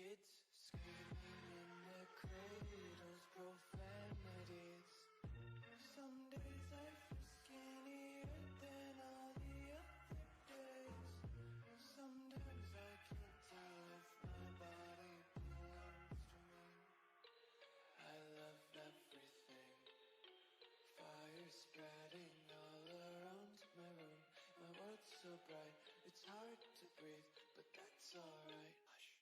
Kids screaming in their cradles, profanities. Some days I feel skinnier than all the other days. Sometimes I can't tell if my body belongs to me. I love everything. Fire spreading all around my room. My world's so bright, it's hard to breathe, but that's alright. Hush.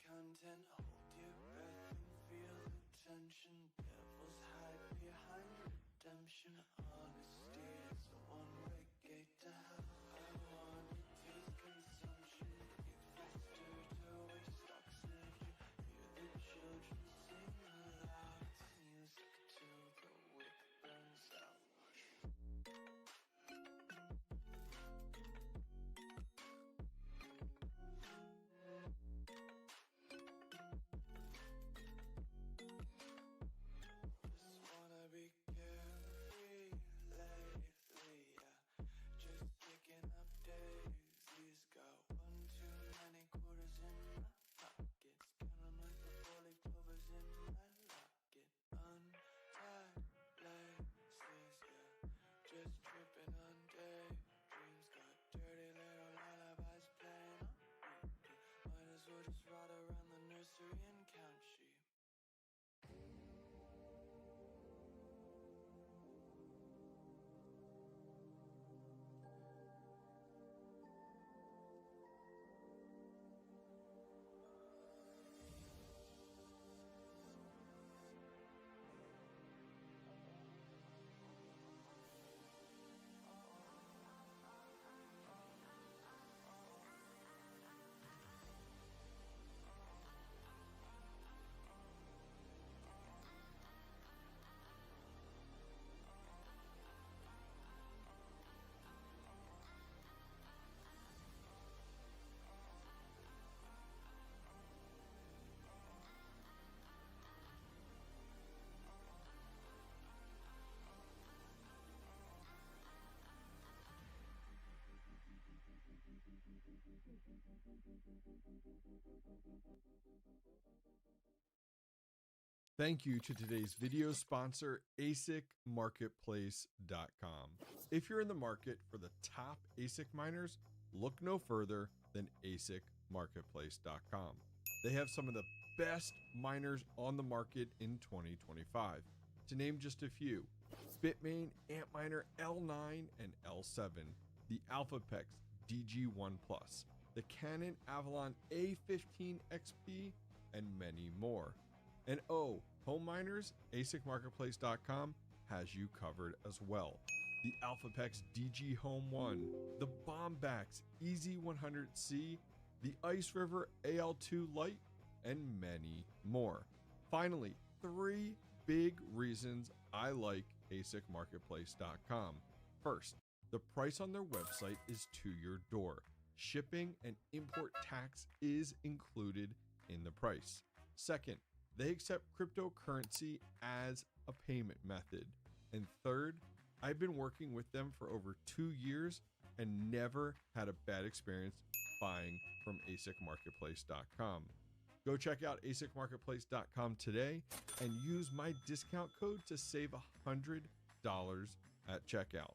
Hold your breath and feel the tension. Devils hide behind redemption. Honesty is the one-way gate to hell. I wanna taste consumption. Eat faster to waste oxygen. Hear the children sing aloud. It's music till the wick burns out. Be carefree lately, yeah. Just picking up daisies. Got one too many quarters in my pockets. Count 'em like the 4-leaf clovers in my locket. Untied laces, yeah. Just tripping on daydreams. Got dirty little lullabies playing on repeat. Might as well just ride around the nursery and count sheep. Thank you to today's video sponsor, ASICmarketplace.com. If you're in the market for the top ASIC miners, look no further than ASICmarketplace.com. They have some of the best miners on the market in 2025. To name just a few, Bitmain Antminer L9 and L7, the AlphaPex DG1 Plus, the Canon Avalon A15 XP, and many more. And oh, home miners, ASICmarketplace.com has you covered as well. The AlphaPex DG Home 1, the Bombax EZ100C, the Ice River AL2 Lite, and many more. Finally, 3 big reasons I like ASICmarketplace.com. First, the price on their website is to your door. Shipping and import tax is included in the price. Second, they accept cryptocurrency as a payment method. And third, I've been working with them for over 2 years and never had a bad experience buying from ASICmarketplace.com. Go check out ASICmarketplace.com today and use my discount code to save $100 at checkout.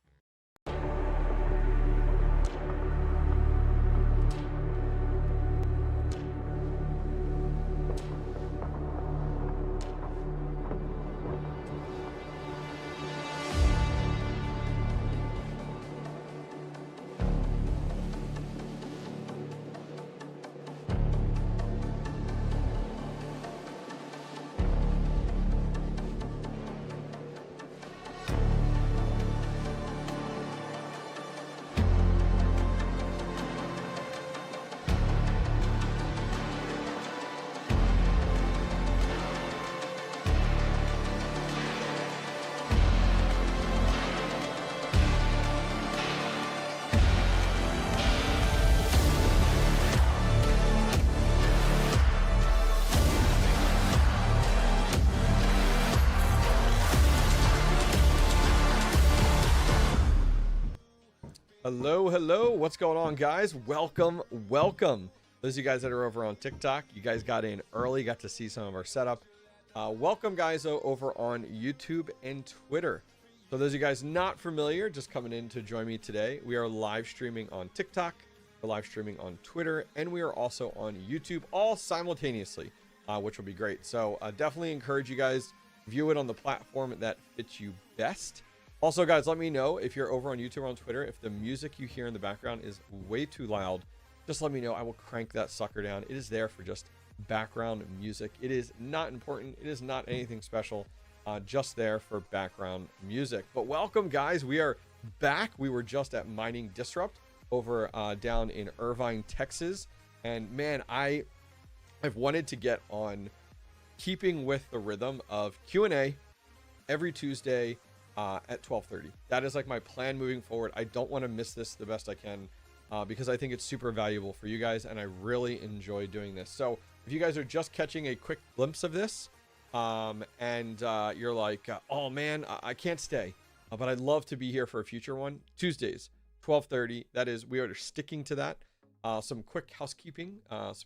Hello. What's going on, guys? Welcome. Those of you guys that are over on TikTok, you guys got in early, got to see some of our setup. Welcome, guys, over on YouTube and Twitter. So those of you guys not familiar, just coming in to join me today, we are live streaming on TikTok, we're live streaming on Twitter, and we are also on YouTube, all simultaneously, which will be great. So definitely encourage you guys, view it on the platform that fits you best. Also, guys, let me know if you're over on YouTube or on Twitter, if the music you hear in the background is way too loud, just let me know. I will crank that sucker down. It is there for just background music. It is not important. It is not anything special, just there for background music. But welcome, guys. We are back. We were just at Mining Disrupt over down in Irvine, Texas. And man, I've wanted to get on keeping with the rhythm of Q&A every Tuesday at 12:30. That is like my plan moving forward. I don't want to miss this the best I can because I think it's super valuable for you guys, and I really enjoy doing this. So if you guys are just catching a quick glimpse of this and you're like, oh man, I can't stay, but I'd love to be here for a future one, Tuesdays, 12:30. That is, we are sticking to that. Some quick housekeeping,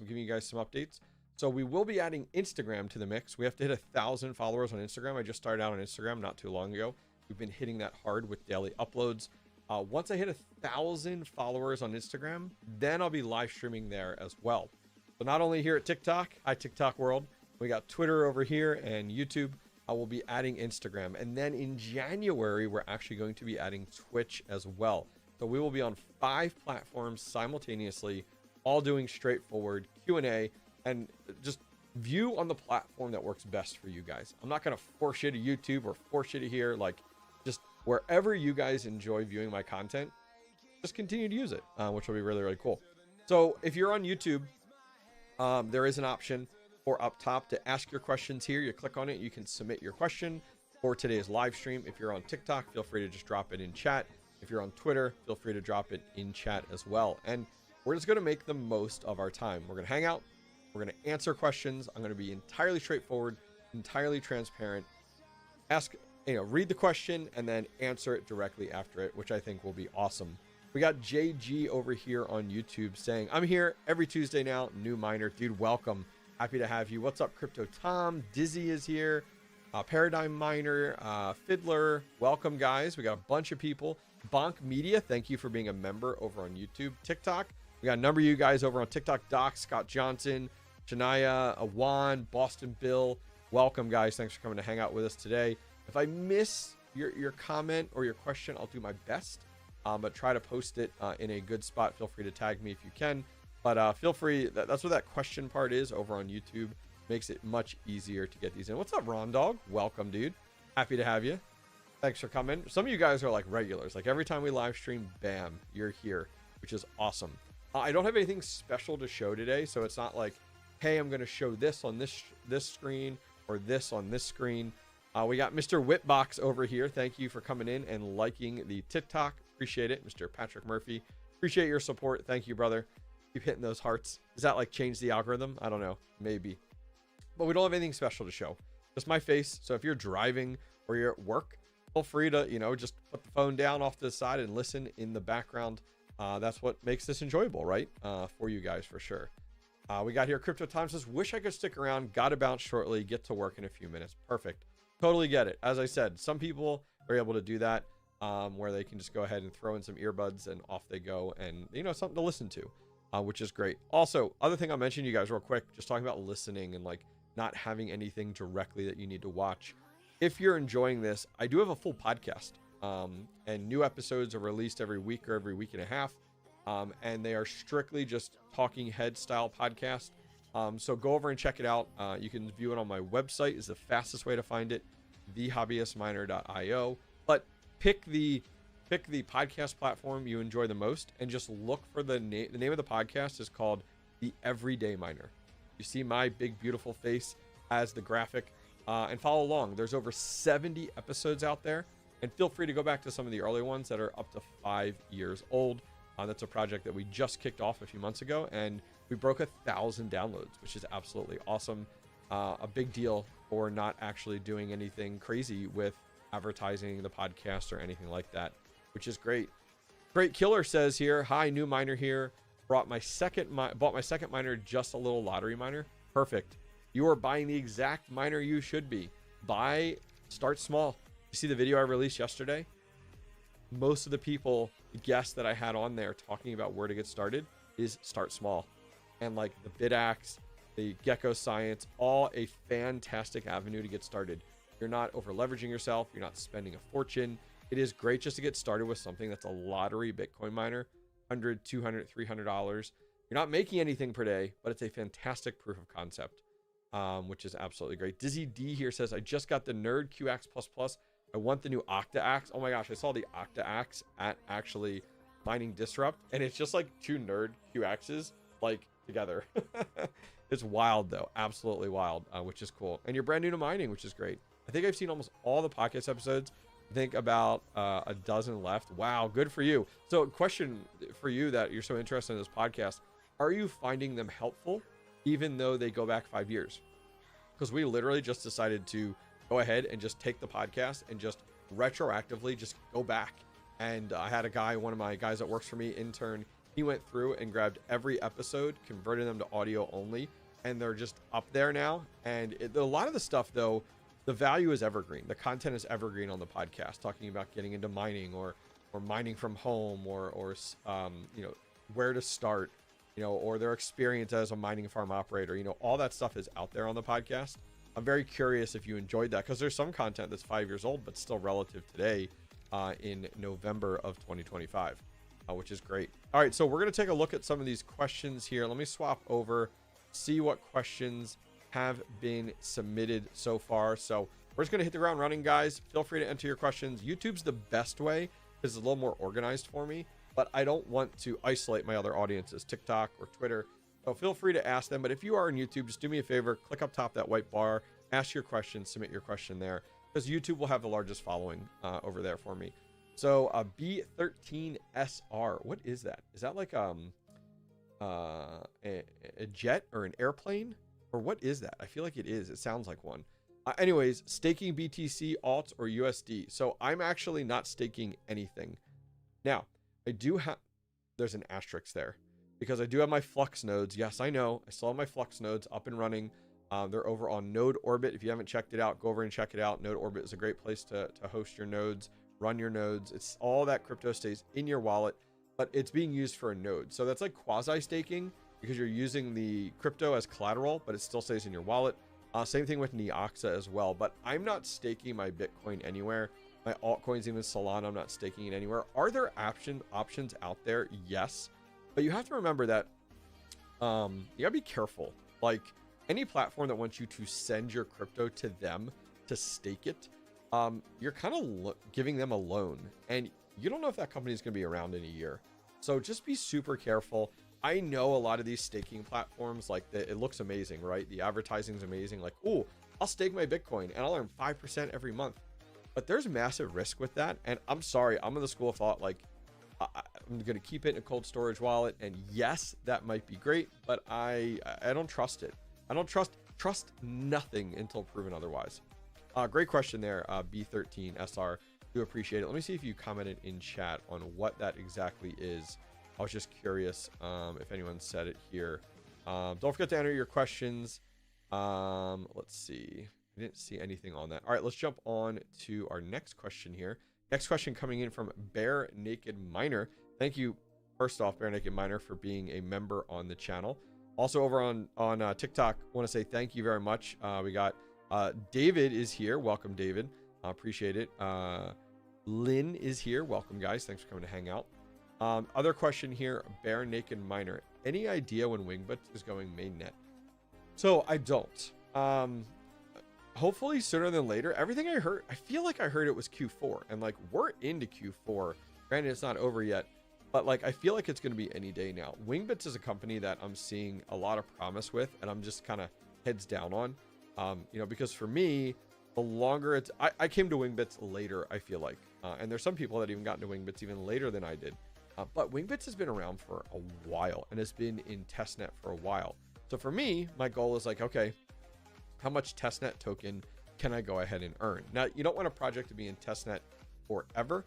giving you guys some updates. So we will be adding Instagram to the mix. We have to hit 1,000 followers on Instagram. I just started out on Instagram not too long ago. We've been hitting that hard with daily uploads. Once I hit 1,000 followers on Instagram, then I'll be live streaming there as well. So not only here at TikTok, hi TikTok world, we got Twitter over here and YouTube. I will be adding Instagram. And then in January, we're actually going to be adding Twitch as well. So we will be on 5 platforms simultaneously, all doing straightforward Q&A and just view on the platform that works best for you guys. I'm not going to force you to YouTube or force you to here. Like, just wherever you guys enjoy viewing my content, just continue to use it, which will be really, really cool. So if you're on YouTube, there is an option for up top to ask your questions here. You click on it, you can submit your question for today's live stream. If you're on TikTok, feel free to just drop it in chat. If you're on Twitter, feel free to drop it in chat as well. And we're just going to make the most of our time. We're going to hang out. We're going to answer questions. I'm going to be entirely straightforward, entirely transparent. Read the question and then answer it directly after it, which I think will be awesome. We got JG over here on YouTube saying, I'm here every Tuesday now, new miner. Dude, welcome. Happy to have you. What's up, Crypto Tom? Dizzy is here. Paradigm Miner, Fiddler. Welcome, guys. We got a bunch of people. Bonk Media, thank you for being a member over on YouTube. TikTok, we got a number of you guys over on TikTok. Doc, Scott Johnson, Shania, Awan, Boston Bill. Welcome, guys. Thanks for coming to hang out with us today. If I miss your comment or your question, I'll do my best, but try to post it in a good spot. Feel free to tag me if you can, but feel free. That's what that question part is over on YouTube. Makes it much easier to get these in. What's up, Ron Dog? Welcome, dude. Happy to have you. Thanks for coming. Some of you guys are like regulars. Like every time we live stream, bam, you're here, which is awesome. I don't have anything special to show today, so it's not like, hey, I'm going to show this on this screen or this on this screen. We got Mr. Whitbox over here. Thank you for coming in and liking the TikTok. Appreciate it. Mr. Patrick Murphy. Appreciate your support. Thank you, brother. Keep hitting those hearts. Does that like change the algorithm? I don't know. Maybe. But we don't have anything special to show. Just my face. So if you're driving or you're at work, feel free to, just put the phone down off to the side and listen in the background. That's what makes this enjoyable, right? For you guys, for sure. We got here, Crypto Time says, wish I could stick around. Got to bounce shortly. Get to work in a few minutes. Perfect. Totally get it. As I said, some people are able to do that where they can just go ahead and throw in some earbuds and off they go and, something to listen to, which is great. Also, other thing I'll mention to you guys real quick, just talking about listening and like not having anything directly that you need to watch. If you're enjoying this, I do have a full podcast and new episodes are released every week or every week and a half. And they are strictly just talking head style podcast. So go over and check it out. You can view it on my website is the fastest way to find it, thehobbyistminer.io. But pick the podcast platform you enjoy the most and just look for the name. The name of the podcast is called The Everyday Miner. You see my big, beautiful face as the graphic and follow along. There's over 70 episodes out there, and feel free to go back to some of the early ones that are up to 5 years old. That's a project that we just kicked off a few months ago, and we broke 1,000 downloads, which is absolutely awesome. A big deal for not actually doing anything crazy with advertising the podcast or anything like that, which is great. Great Killer says here, hi, new miner here. Bought my second miner, just a little lottery miner. Perfect. You are buying the exact miner you should be. Start small. You see the video I released yesterday? Most of the guests that I had on there talking about where to get started is start small. And like the BitAxe, the Gecko Science, all a fantastic avenue to get started. You're not over leveraging yourself. You're not spending a fortune. It is great just to get started with something that's a lottery Bitcoin miner, $100, $200, $300. You're not making anything per day, but it's a fantastic proof of concept, which is absolutely great. Dizzy D here says, I just got the Nerd QX++. I want the new Octa-Axe. Oh my gosh, I saw the Octa-Axe at actually Mining Disrupt, and it's just like two Nerd QXs like together. It's wild though, absolutely wild, which is cool. And you're brand new to mining, which is great. I think I've seen almost all the podcast episodes. I think about a dozen left. Wow, good for you. So question for you that you're so interested in this podcast, are you finding them helpful even though they go back 5 years? Because we literally just decided to go ahead and just take the podcast and just retroactively just go back. And I had a guy, one of my guys that works for me, intern, he went through and grabbed every episode, converted them to audio only, and they're just up there now. And a lot of the stuff though, the value is evergreen. The content is evergreen on the podcast, talking about getting into mining or mining from home or you know, where to start, you know, or their experience as a mining farm operator. You know, all that stuff is out there on the podcast. I'm very curious if you enjoyed that, because there's some content that's 5 years old, but still relative today in November of 2025, which is great. All right, so we're going to take a look at some of these questions here. Let me swap over, see what questions have been submitted so far. So we're just going to hit the ground running, guys. Feel free to enter your questions. YouTube's the best way because it's a little more organized for me, but I don't want to isolate my other audiences, TikTok or Twitter. So feel free to ask them. But if you are on YouTube, just do me a favor, click up top that white bar, ask your question, submit your question there, because YouTube will have the largest following over there for me. So B13SR, what is that? Is that like a jet or an airplane? Or what is that? I feel like it is. It sounds like one. Anyways, staking BTC, alts, or USD. So I'm actually not staking anything. Now, I do have, there's an asterisk there, because I do have my Flux nodes. Yes, I know. I still have my Flux nodes up and running. They're over on Node Orbit. If you haven't checked it out, go over and check it out. Node Orbit is a great place to host your nodes, run your nodes. It's all that crypto stays in your wallet, but it's being used for a node. So that's like quasi staking, because you're using the crypto as collateral, but it still stays in your wallet. Same thing with Neoxa as well, but I'm not staking my Bitcoin anywhere. My altcoins, even Solana, I'm not staking it anywhere. Are there options out there? Yes, but you have to remember that you gotta be careful. Like any platform that wants you to send your crypto to them to stake it, you're kind of giving them a loan, and you don't know if that company is going to be around in a year. So just be super careful. I know a lot of these staking platforms, like it looks amazing, right? The advertising is amazing. Like, oh, I'll stake my Bitcoin and I'll earn 5% every month. But there's massive risk with that. And I'm sorry, I'm in the school of thought, like, I'm going to keep it in a cold storage wallet. And yes, that might be great, but I don't trust it. I don't trust nothing until proven otherwise. Great question there, B13SR. Do appreciate it. Let me see if you commented in chat on what that exactly is. I was just curious if anyone said it here. Don't forget to enter your questions. Let's see. I didn't see anything on that. All right, let's jump on to our next question here. Next question coming in from Bare Naked Miner. Thank you, first off, Bare Naked Miner, for being a member on the channel. Also over on TikTok, I want to say thank you very much. We got David is here. Welcome, David. Appreciate it. Lynn is here. Welcome, guys. Thanks for coming to hang out. Other question here, Bare Naked Miner. Any idea when Wingbit is going mainnet? So I don't. Hopefully sooner than later. Everything I heard, I feel like I heard it was Q4, and like we're into Q4. Granted, it's not over yet, but like I feel like it's going to be any day now. Wingbits is a company that I'm seeing a lot of promise with, and I'm just kind of heads down on. You know, because for me, the longer it's, I came to Wingbits later, I feel like, and there's some people that even got into Wingbits even later than I did. But Wingbits has been around for a while and has been in testnet for a while. So for me, my goal is like, okay, how much testnet token can I go ahead and earn? Now, you don't want a project to be in testnet forever.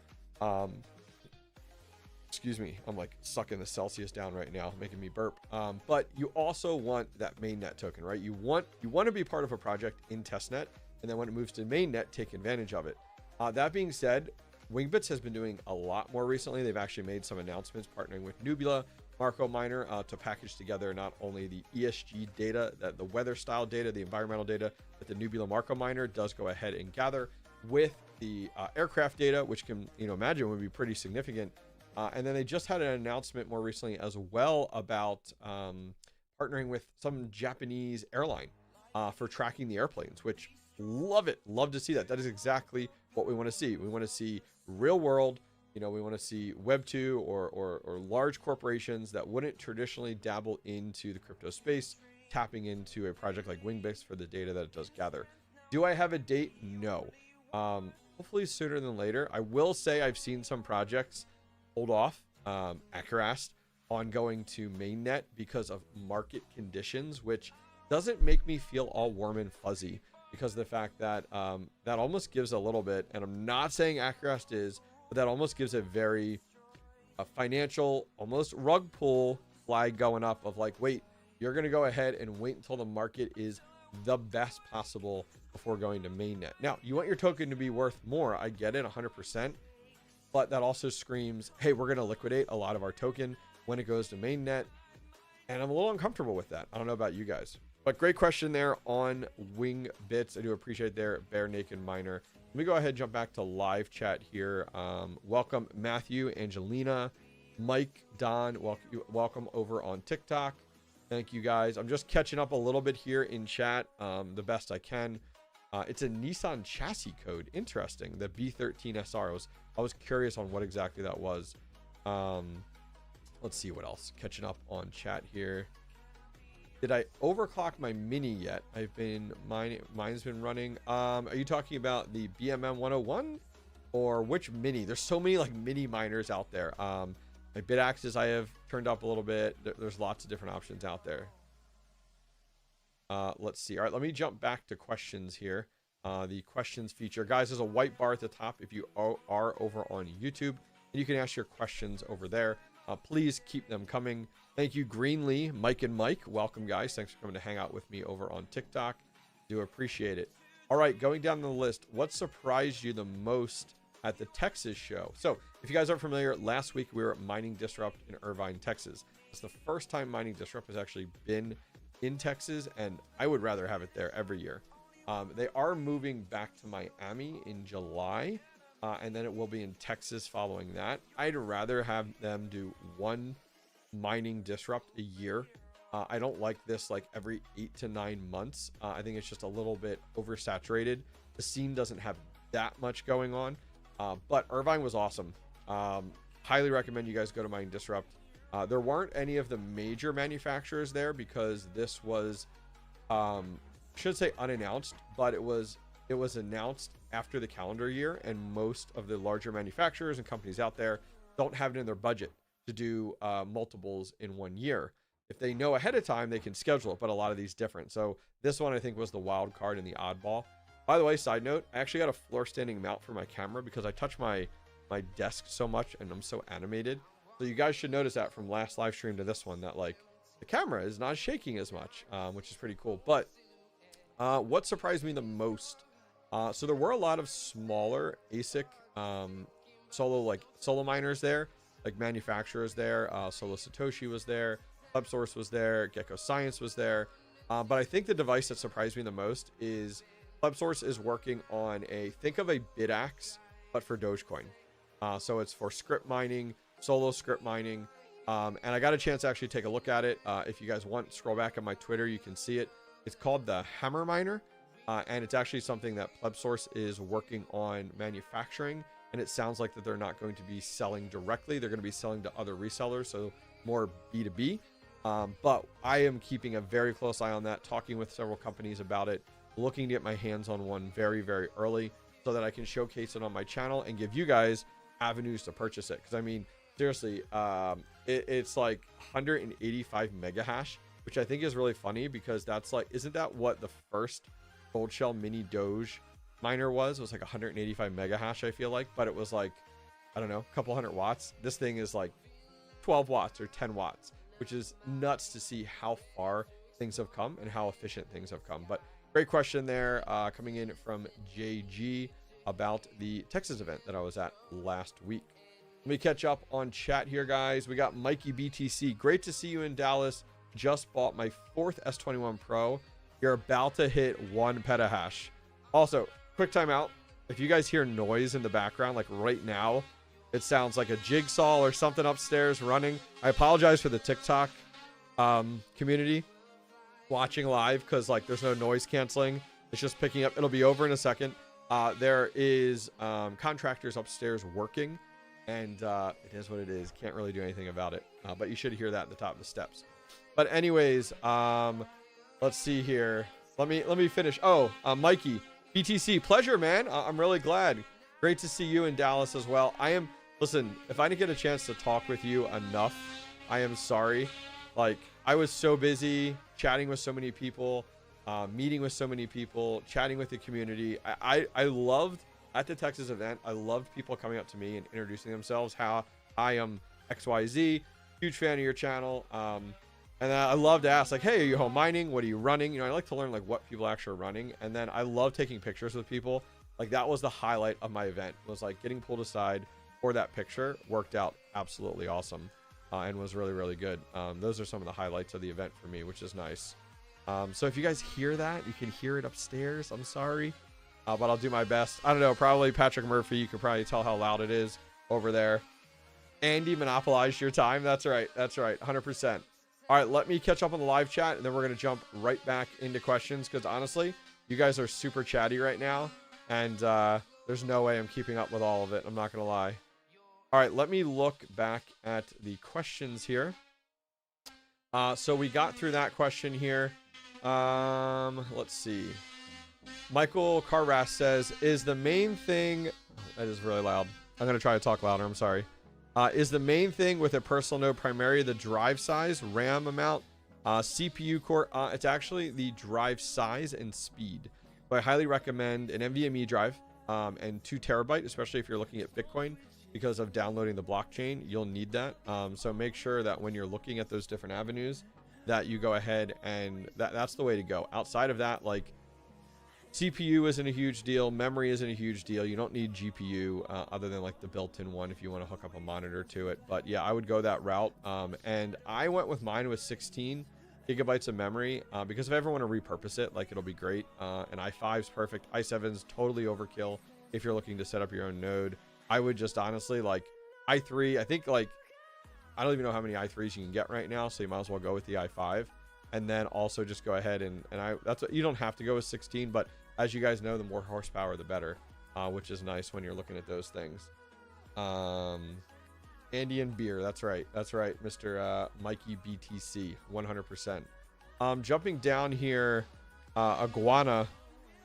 Excuse me, I'm like sucking the Celsius down right now, making me burp. But you also want that mainnet token, right? You want to be part of a project in testnet, and then when it moves to mainnet, take advantage of it. That being said, Wingbits has been doing a lot more recently. They've actually made some announcements partnering with Nebula Marco Miner to package together not only the ESG data, the weather style data, the environmental data that the Nebula Marco Miner does go ahead and gather with the aircraft data, which can, imagine would be pretty significant. And then they just had an announcement more recently as well about partnering with some Japanese airline for tracking the airplanes, which love it. Love to see that. That is exactly what we want to see. We want to see real world, we want to see Web 2 or large corporations that wouldn't traditionally dabble into the crypto space, tapping into a project like Wingbits for the data that it does gather. Do I have a date? No. Hopefully sooner than later. I will say I've seen some projects hold off, Accurast, on going to mainnet because of market conditions, which doesn't make me feel all warm and fuzzy, because of the fact that that almost gives a little bit, and I'm not saying Accurast is, but that almost gives a very financial, almost rug pull flag going up of like, wait, you're going to go ahead and wait until the market is the best possible before going to mainnet. Now, you want your token to be worth more. I get it 100%. But that also screams, hey, we're going to liquidate a lot of our token when it goes to mainnet. And I'm a little uncomfortable with that. I don't know about you guys. But great question there on Wingbits. I do appreciate their Bare Naked Miner. Let me go ahead and jump back to live chat here. Welcome, Matthew, Angelina, Mike, Don. Welcome over on TikTok. Thank you, guys. I'm just catching up a little bit here in chat, the best I can. It's a Nissan chassis code. Interesting. The B13SR. I was curious on what exactly that was. Let's see what else. Catching up on chat here. Did I overclock my mini yet? Mine's been running. Are you talking about the BMM 101 or which mini? There's so many like mini miners out there. My bit axes I have turned up a little bit. There's lots of different options out there. Let's see. All right, let me jump back to questions here. The questions feature, guys, there's a white bar at the top if you are over on YouTube, and you can ask your questions over there. Please keep them coming. Thank you, Greenlee, Mike and Mike. Welcome, guys. Thanks for coming to hang out with me over on TikTok. Do appreciate it. All right, going down the list, what surprised you the most at the Texas show? So if you guys aren't familiar, last week we were at Mining Disrupt in Irvine, Texas. It's the first time Mining Disrupt has actually been in Texas, and I would rather have it there every year. They are moving back to Miami in July, and then it will be in Texas following that. I'd rather have them do one Mining Disrupt a year. I don't like this like every 8 to 9 months. I think it's just a little bit oversaturated. The scene doesn't have that much going on, but Irvine was awesome. Highly recommend you guys go to Mining Disrupt. There weren't any of the major manufacturers there because this was, should say unannounced, but it was announced after the calendar year, and most of the larger manufacturers and companies out there don't have it in their budget to do multiples in 1 year. If they know ahead of time, they can schedule it, but a lot of these different. So this one I think was the wild card and the oddball. By the way, side note, I actually got a floor standing mount for my camera because I touch my desk so much and I'm so animated. So you guys should notice that from last live stream to this one, that like the camera is not shaking as much, which is pretty cool. But what surprised me the most? So there were a lot of smaller ASIC solo miners there, like manufacturers there. Solo Satoshi was there, PlebSource was there, Gecko Science was there. But I think the device that surprised me the most is PlebSource is working on think of a BitAxe, but for Dogecoin. So it's for script mining, solo script mining. And I got a chance to actually take a look at it. If you guys want, scroll back on my Twitter, you can see it. It's called the Hammer Miner. And it's actually something that PlebSource is working on manufacturing. And it sounds like that they're not going to be selling directly. They're going to be selling to other resellers, so more B2B. But I am keeping a very close eye on that, talking with several companies about it, looking to get my hands on one very, very early so that I can showcase it on my channel and give you guys avenues to purchase it. Because I mean, seriously, it's like 185 mega hash, which I think is really funny because that's like, isn't that what the first Gold Shell mini Doge miner was? It was like 185 mega hash, I feel like, but it was like I don't know, a couple hundred watts. This thing is like 12 watts or 10 watts, which is nuts to see how far things have come and how efficient things have come. But great question there, coming in from JG about the Texas event that I was at last week. Let me catch up on chat here, guys. We got Mikey BTC. Great to see you in Dallas. Just bought my 4th S21 Pro. You're about to hit 1 petahash. Also, quick timeout. If you guys hear noise in the background, like right now, it sounds like a jigsaw or something upstairs running. I apologize for the TikTok community watching live, because like there's no noise canceling. It's just picking up. It'll be over in a second. There is contractors upstairs working, and it is what it is. Can't really do anything about it. But you should hear that at the top of the steps. But anyways, let's see here. Let me finish. Oh, Mikey BTC, pleasure, man. I'm really glad. Great to see you in Dallas as well. Listen, if I didn't get a chance to talk with you enough, I am sorry. Like, I was so busy chatting with so many people, meeting with so many people, chatting with the community. I loved, at the Texas event, I loved people coming up to me and introducing themselves, how I am XYZ, huge fan of your channel. And I love to ask, like, hey, are you home mining? What are you running? You know, I like to learn like what people actually are running. And then I love taking pictures with people. Like, that was the highlight of my event, was like getting pulled aside for that picture. Worked out absolutely awesome, and was really, really good. Those are some of the highlights of the event for me, which is nice. So if you guys hear that, you can hear it upstairs. I'm sorry, but I'll do my best. I don't know, probably Patrick Murphy, you could probably tell how loud it is over there. Andy monopolized your time. That's right. That's right. 100%. All right, let me catch up on the live chat, and then we're going to jump right back into questions, because honestly, you guys are super chatty right now, and there's no way I'm keeping up with all of it. I'm not going to lie. All right, let me look back at the questions here. So we got through that question here. Let's see. Michael Carras says, is the main thing... Oh, that is really loud. I'm going to try to talk louder. I'm sorry. Is the main thing with a personal node primarily the drive size, RAM amount, CPU core? It's actually the drive size and speed. So I highly recommend an NVMe drive and 2 terabyte, especially if you're looking at Bitcoin, because of downloading the blockchain. You'll need that. So make sure that when you're looking at those different avenues, that you go ahead and that's the way to go. Outside of that, like, CPU isn't a huge deal. Memory isn't a huge deal. You don't need GPU other than like the built-in one if you want to hook up a monitor to it. But yeah, I would go that route. And I went with mine with 16 gigabytes of memory because if I ever want to repurpose it, like, it'll be great. And i5's perfect. i7's totally overkill if you're looking to set up your own node. I would just honestly, like, i3, I think, like, I don't even know how many i3s you can get right now, so you might as well go with the i5. And then also just go ahead and that's what, you don't have to go with 16, but as you guys know, the more horsepower the better, which is nice when you're looking at those things. Andy and beer, that's right, Mr. Mikey BTC, 100%. Jumping down here, Iguana,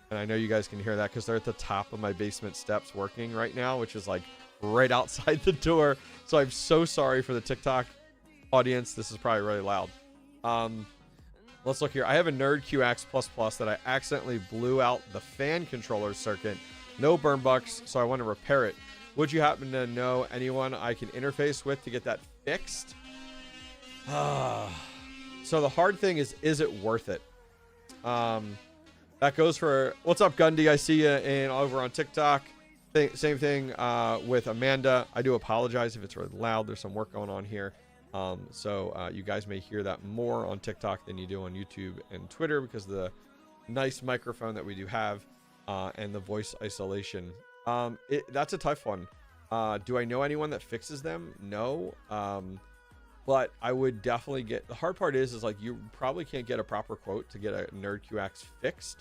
and I know you guys can hear that because they're at the top of my basement steps working right now, which is like right outside the door. So I'm so sorry for the TikTok audience. This is probably really loud. Let's look here. I have a Nerd QX++ that I accidentally blew out the fan controller circuit. No burn bucks, so I want to repair it. Would you happen to know anyone I can interface with to get that fixed? So the hard thing is it worth it? That goes for... What's up, Gundy? I see you over on TikTok. Same thing with Amanda. I do apologize if it's really loud. There's some work going on here. So you guys may hear that more on TikTok than you do on YouTube and Twitter because of the nice microphone that we do have and the voice isolation. That's a tough one. Do I know anyone that fixes them? No. But I would definitely get... The hard part is like you probably can't get a proper quote to get a Nerd QX fixed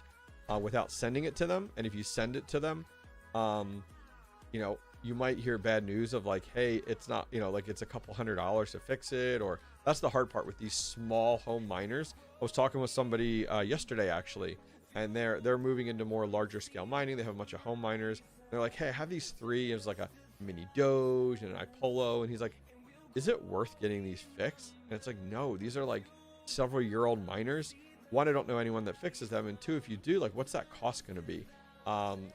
without sending it to them. And if you send it to them, you know, you might hear bad news of like, hey, it's not, you know, like it's a couple $100 to fix it, or that's the hard part with these small home miners. I was talking with somebody yesterday actually, and they're moving into more larger scale mining. They have a bunch of home miners. They're like, hey, I have these 3. It was like a mini Doge and an iPolo, and he's like, is it worth getting these fixed? And it's like, no, these are like several year old miners. 1, I don't know anyone that fixes them, and 2, if you do, like, what's that cost going to be?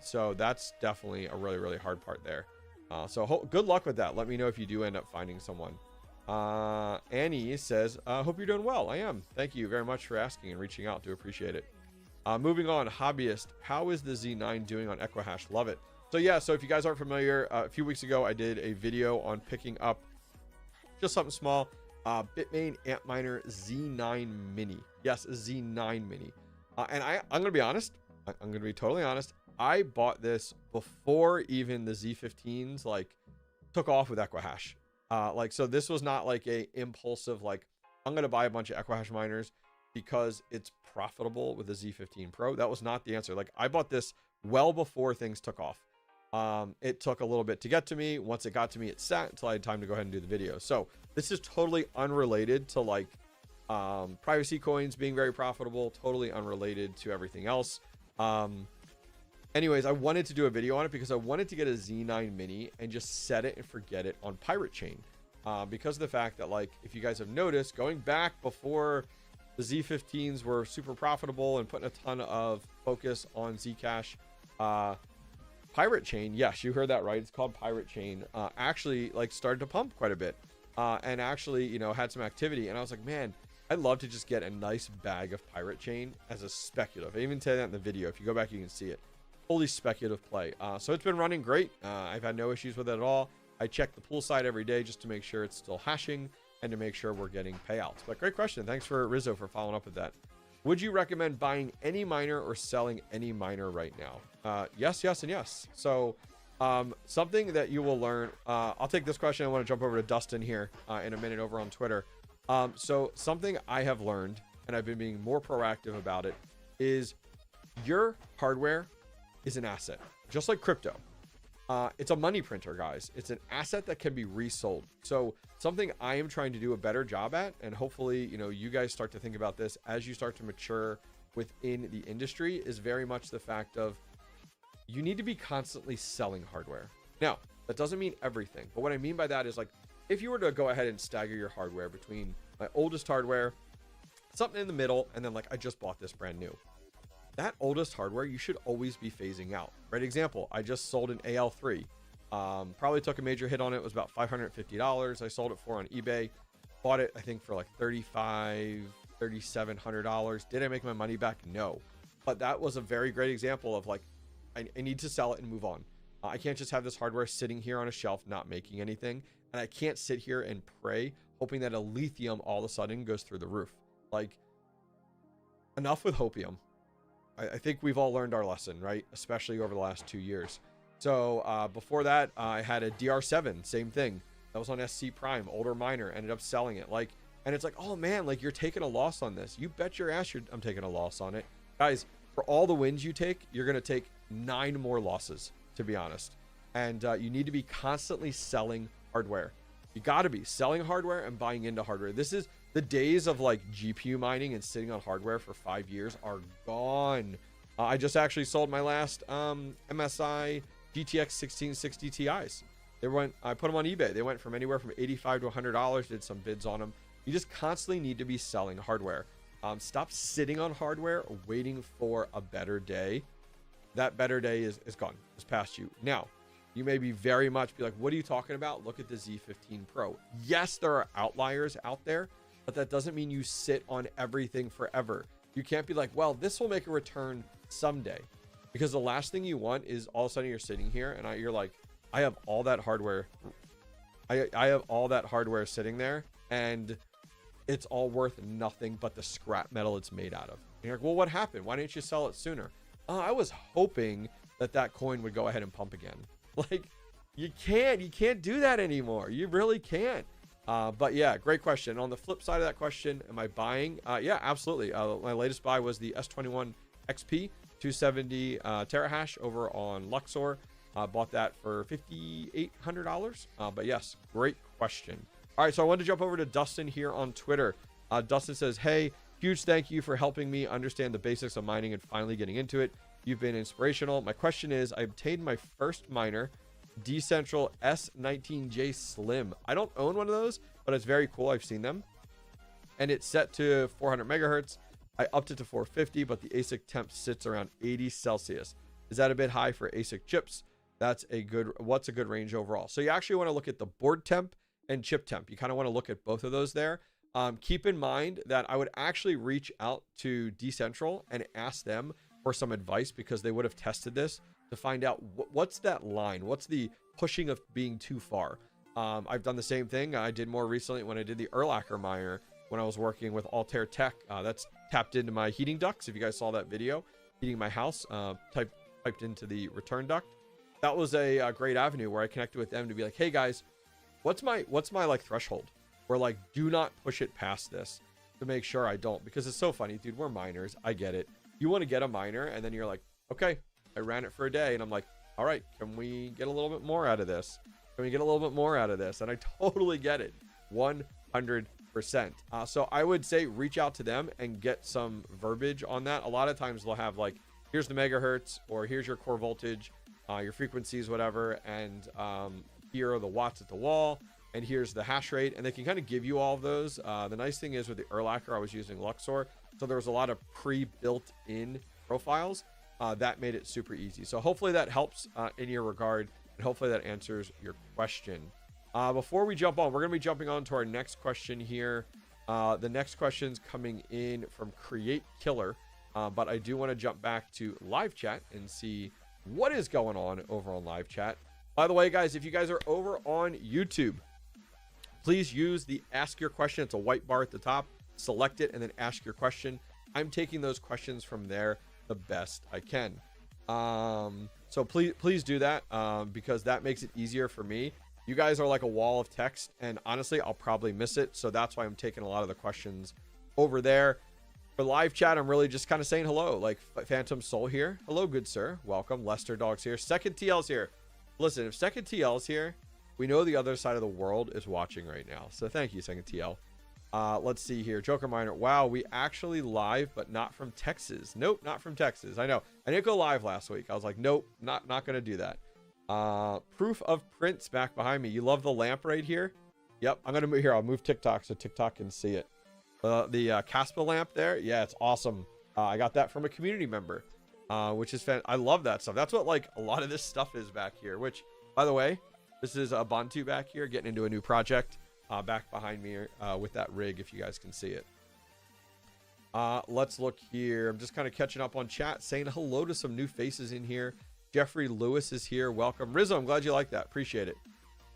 So that's definitely a really, really hard part there. So good luck with that. Let me know if you do end up finding someone. Annie says, hope you're doing well. I am. Thank you very much for asking and reaching out. Do appreciate it. Moving on, Hobbyist. How is the Z9 doing on Equihash? Love it. So yeah, so if you guys aren't familiar, a few weeks ago, I did a video on picking up just something small. Bitmain Antminer Z9 Mini. Yes, Z9 Mini. And I'm going to be honest. I'm going to be totally honest. I bought this before even the Z15s like took off with Equihash. So this was not like a impulsive, like, I'm going to buy a bunch of Equihash miners because it's profitable with the Z15 Pro. That was not the answer. Like, I bought this well before things took off. It took a little bit to get to me. Once it got to me, it sat until I had time to go ahead and do the video. So this is totally unrelated to like privacy coins being very profitable, totally unrelated to everything else. Anyways, I wanted to do a video on it because I wanted to get a Z9 Mini and just set it and forget it on Pirate Chain. Because of the fact that, like, if you guys have noticed, going back before the Z15s were super profitable and putting a ton of focus on Zcash, Pirate Chain, yes, you heard that right. It's called Pirate Chain. Actually, like, started to pump quite a bit, and actually, you know, had some activity. And I was like, man, I'd love to just get a nice bag of Pirate Chain as a speculative. I even said that in the video. If you go back, you can see it. Fully speculative play. So it's been running great. I've had no issues with it at all. I check the pool side every day just to make sure it's still hashing and to make sure we're getting payouts. But great question. Thanks for Rizzo for following up with that. Would you recommend buying any miner or selling any miner right now? Yes, yes, and yes. So something that you will learn. I'll take this question. I want to jump over to Dustin here in a minute over on Twitter. So something I have learned, and I've been being more proactive about it, is your hardware is an asset, just like crypto. It's a money printer, guys. It's an asset that can be resold. So something I am trying to do a better job at, and hopefully, you know, you guys start to think about this as you start to mature within the industry, is very much the fact of you need to be constantly selling hardware. Now, that doesn't mean everything, but what I mean by that is, like, if you were to go ahead and stagger your hardware between my oldest hardware, something in the middle, and then like I just bought this brand new. That oldest hardware, you should always be phasing out. Right? Example, I just sold an AL3. Probably took a major hit on it. It was about $550. I sold it for on eBay. Bought it, I think, for like $3,500, $3,700. Did I make my money back? No. But that was a very great example of like, I need to sell it and move on. I can't just have this hardware sitting here on a shelf, not making anything. And I can't sit here and pray, hoping that a lithium all of a sudden goes through the roof. Like, enough with hopium. I think we've all learned our lesson, right? Especially over the last 2 years. So before that, I had a DR7, same thing. That was on SC Prime, older miner, ended up selling it. Like, and it's like, oh man, like you're taking a loss on this. You bet your ass I'm taking a loss on it. Guys, for all the wins you take, you're going to take 9 more losses, to be honest. And you need to be constantly selling hardware. You got to be selling hardware and buying into hardware. This is the days of like GPU mining and sitting on hardware for 5 years are gone. I just actually sold my last MSI GTX 1660 Ti's. I put them on eBay. They went from anywhere from $85 to $100. Did some bids on them. You just constantly need to be selling hardware. Stop sitting on hardware waiting for a better day. That better day is gone. It's past you. Now, you may be very much be like, what are you talking about? Look at the Z15 Pro. Yes, there are outliers out there, but that doesn't mean you sit on everything forever. You can't be like, well, this will make a return someday. Because the last thing you want is all of a sudden you're sitting here and you're like, I have all that hardware. I have all that hardware sitting there and it's all worth nothing but the scrap metal it's made out of. And you're like, well, what happened? Why didn't you sell it sooner? I was hoping that coin would go ahead and pump again. Like, you can't do that anymore. You really can't. But yeah, great question. On the flip side of that question, am I buying? Yeah, absolutely. My latest buy was the S21 XP 270 terahash over on Luxor. Bought that for $5,800. But yes, great question. All right, so I wanted to jump over to Dustin here on Twitter. Dustin says, hey, huge thank you for helping me understand the basics of mining and finally getting into it. You've been inspirational. My question is, I obtained my first miner, Decentral S19J Slim. I don't own one of those, but it's very cool. I've seen them. And it's set to 400 megahertz. I upped it to 450, but the ASIC temp sits around 80 Celsius. Is that a bit high for ASIC chips? what's a good range overall. So you actually want to look at the board temp and chip temp. You kind of want to look at both of those there. Keep in mind that I would actually reach out to Decentral and ask them for some advice, because they would have tested this to find out what's that line, what's the pushing of being too far. I've done the same thing. I did more recently when I did the Erlacher miner when I was working with Altair Tech. That's tapped into my heating ducts. If you guys saw that video, heating my house, piped into the return duct. That was a great avenue where I connected with them to be like, hey guys, what's my like threshold? Or like, do not push it past this, to make sure I don't, because it's so funny, dude. We're miners. I get it. You want to get a miner, and then you're like, okay, I ran it for a day, and I'm like, all right, can we get a little bit more out of this? Can we get a little bit more out of this? And I totally get it, 100%. So I would say reach out to them and get some verbiage on that. A lot of times they'll have like, here's the megahertz, or here's your core voltage, your frequencies, whatever, and here are the watts at the wall, and here's the hash rate, and they can kind of give you all of those. The nice thing is with the Erlacher, I was using Luxor, so there was a lot of pre-built in profiles that made it super easy. So hopefully that helps in your regard, and hopefully that answers your question. Before we jump on, we're going to be jumping on to our next question here. The next question's coming in from Create Killer, but I do want to jump back to live chat and see what is going on over on live chat. By the way, guys, if you guys are over on YouTube, please use the Ask Your Question. It's a white bar at the top. Select it and then ask your question. I'm taking those questions from there the best I can. So please do that, because that makes it easier for me. You guys are like a wall of text, and honestly, I'll probably miss it. So that's why I'm taking a lot of the questions over there. For live chat, I'm really just kind of saying hello, like Phantom Soul here. Hello, good sir. Welcome. Lester Dog's here. Second TL's here. Listen, if Second TL's here, we know the other side of the world is watching right now. So thank you, Second TL. Let's see here. Joker Miner. Wow, we actually live, but not from Texas. Nope, not from Texas. I know. I didn't go live last week. I was like, nope, not going to do that. Proof of Prince back behind me. You love the lamp right here? Yep, I'm going to move here. I'll move TikTok so TikTok can see it. The Caspa lamp there. Yeah, it's awesome. I got that from a community member, which is I love that stuff. That's what like a lot of this stuff is back here, which, by the way, this is Bantu back here getting into a new project back behind me with that rig, if you guys can see it. Let's look here. I'm just kind of catching up on chat, saying hello to some new faces in here. Jeffrey Lewis is here. Welcome. Rizzo, I'm glad you like that. Appreciate it.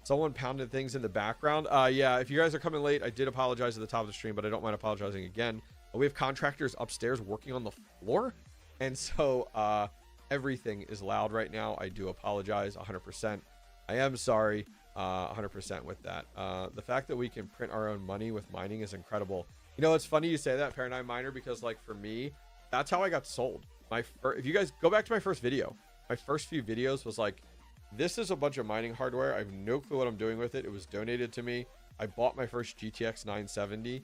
Someone pounded things in the background. Yeah, if you guys are coming late, I did apologize at the top of the stream, but I don't mind apologizing again. We have contractors upstairs working on the floor, and so everything is loud right now. I do apologize 100%. I am sorry 100% with that. The fact that we can print our own money with mining is incredible. You know, it's funny you say that, Paradigm Miner, because like for me, that's how I got sold. If you guys go back to my first video, my first few videos was like, this is a bunch of mining hardware. I have no clue what I'm doing with it. It was donated to me. I bought my first GTX 970.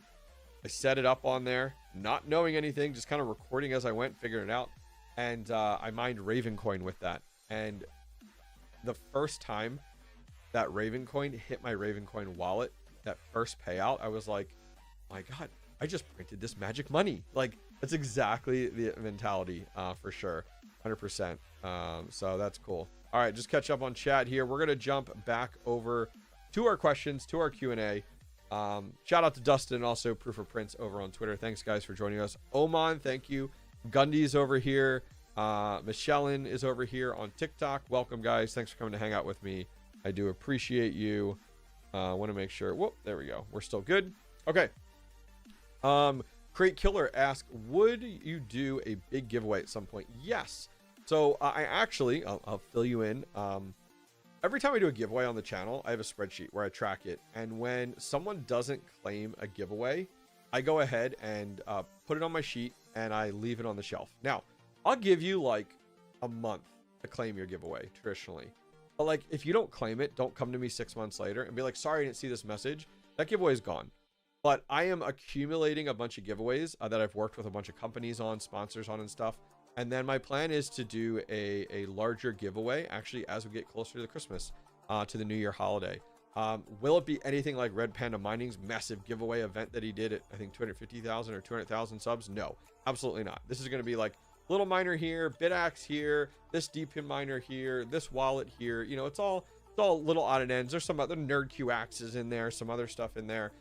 I set it up on there, not knowing anything, just kind of recording as I went, figuring it out. And I mined Ravencoin with that. And the first time that Ravencoin hit my Ravencoin wallet, that first payout, I was like, my God, I just printed this magic money. Like, that's exactly the mentality for sure. 100%. So that's cool. All right, just catch up on chat here. We're going to jump back over to our questions, to our Q&A. Shout out to Dustin, also Proof of Prince over on Twitter. Thanks, guys, for joining us. Oman, thank you. Gundy's over here. Michelin is over here on TikTok. Welcome, guys. Thanks for coming to hang out with me. I do appreciate you. I want to make sure. Whoop, there we go. We're still good. Okay. Create Killer asked, would you do a big giveaway at some point? Yes. So I actually, I'll fill you in. Every time I do a giveaway on the channel, I have a spreadsheet where I track it. And when someone doesn't claim a giveaway, I go ahead and put it on my sheet and I leave it on the shelf. Now, I'll give you like a month to claim your giveaway traditionally. But like, if you don't claim it, don't come to me 6 months later and be like, sorry, I didn't see this message. That giveaway is gone. But I am accumulating a bunch of giveaways that I've worked with a bunch of companies on, sponsors on and stuff. And then my plan is to do a larger giveaway actually as we get closer to the Christmas, to the New Year holiday. Will it be anything like Red Panda Mining's massive giveaway event that he did at, I think, 250,000 or 200,000 subs? No, absolutely not. This is going to be like little miner here, Bitaxe here, this DEPIN miner here, this wallet here. You know, it's all little odd and ends. There's some other NerdQ axes in there, some other stuff in there.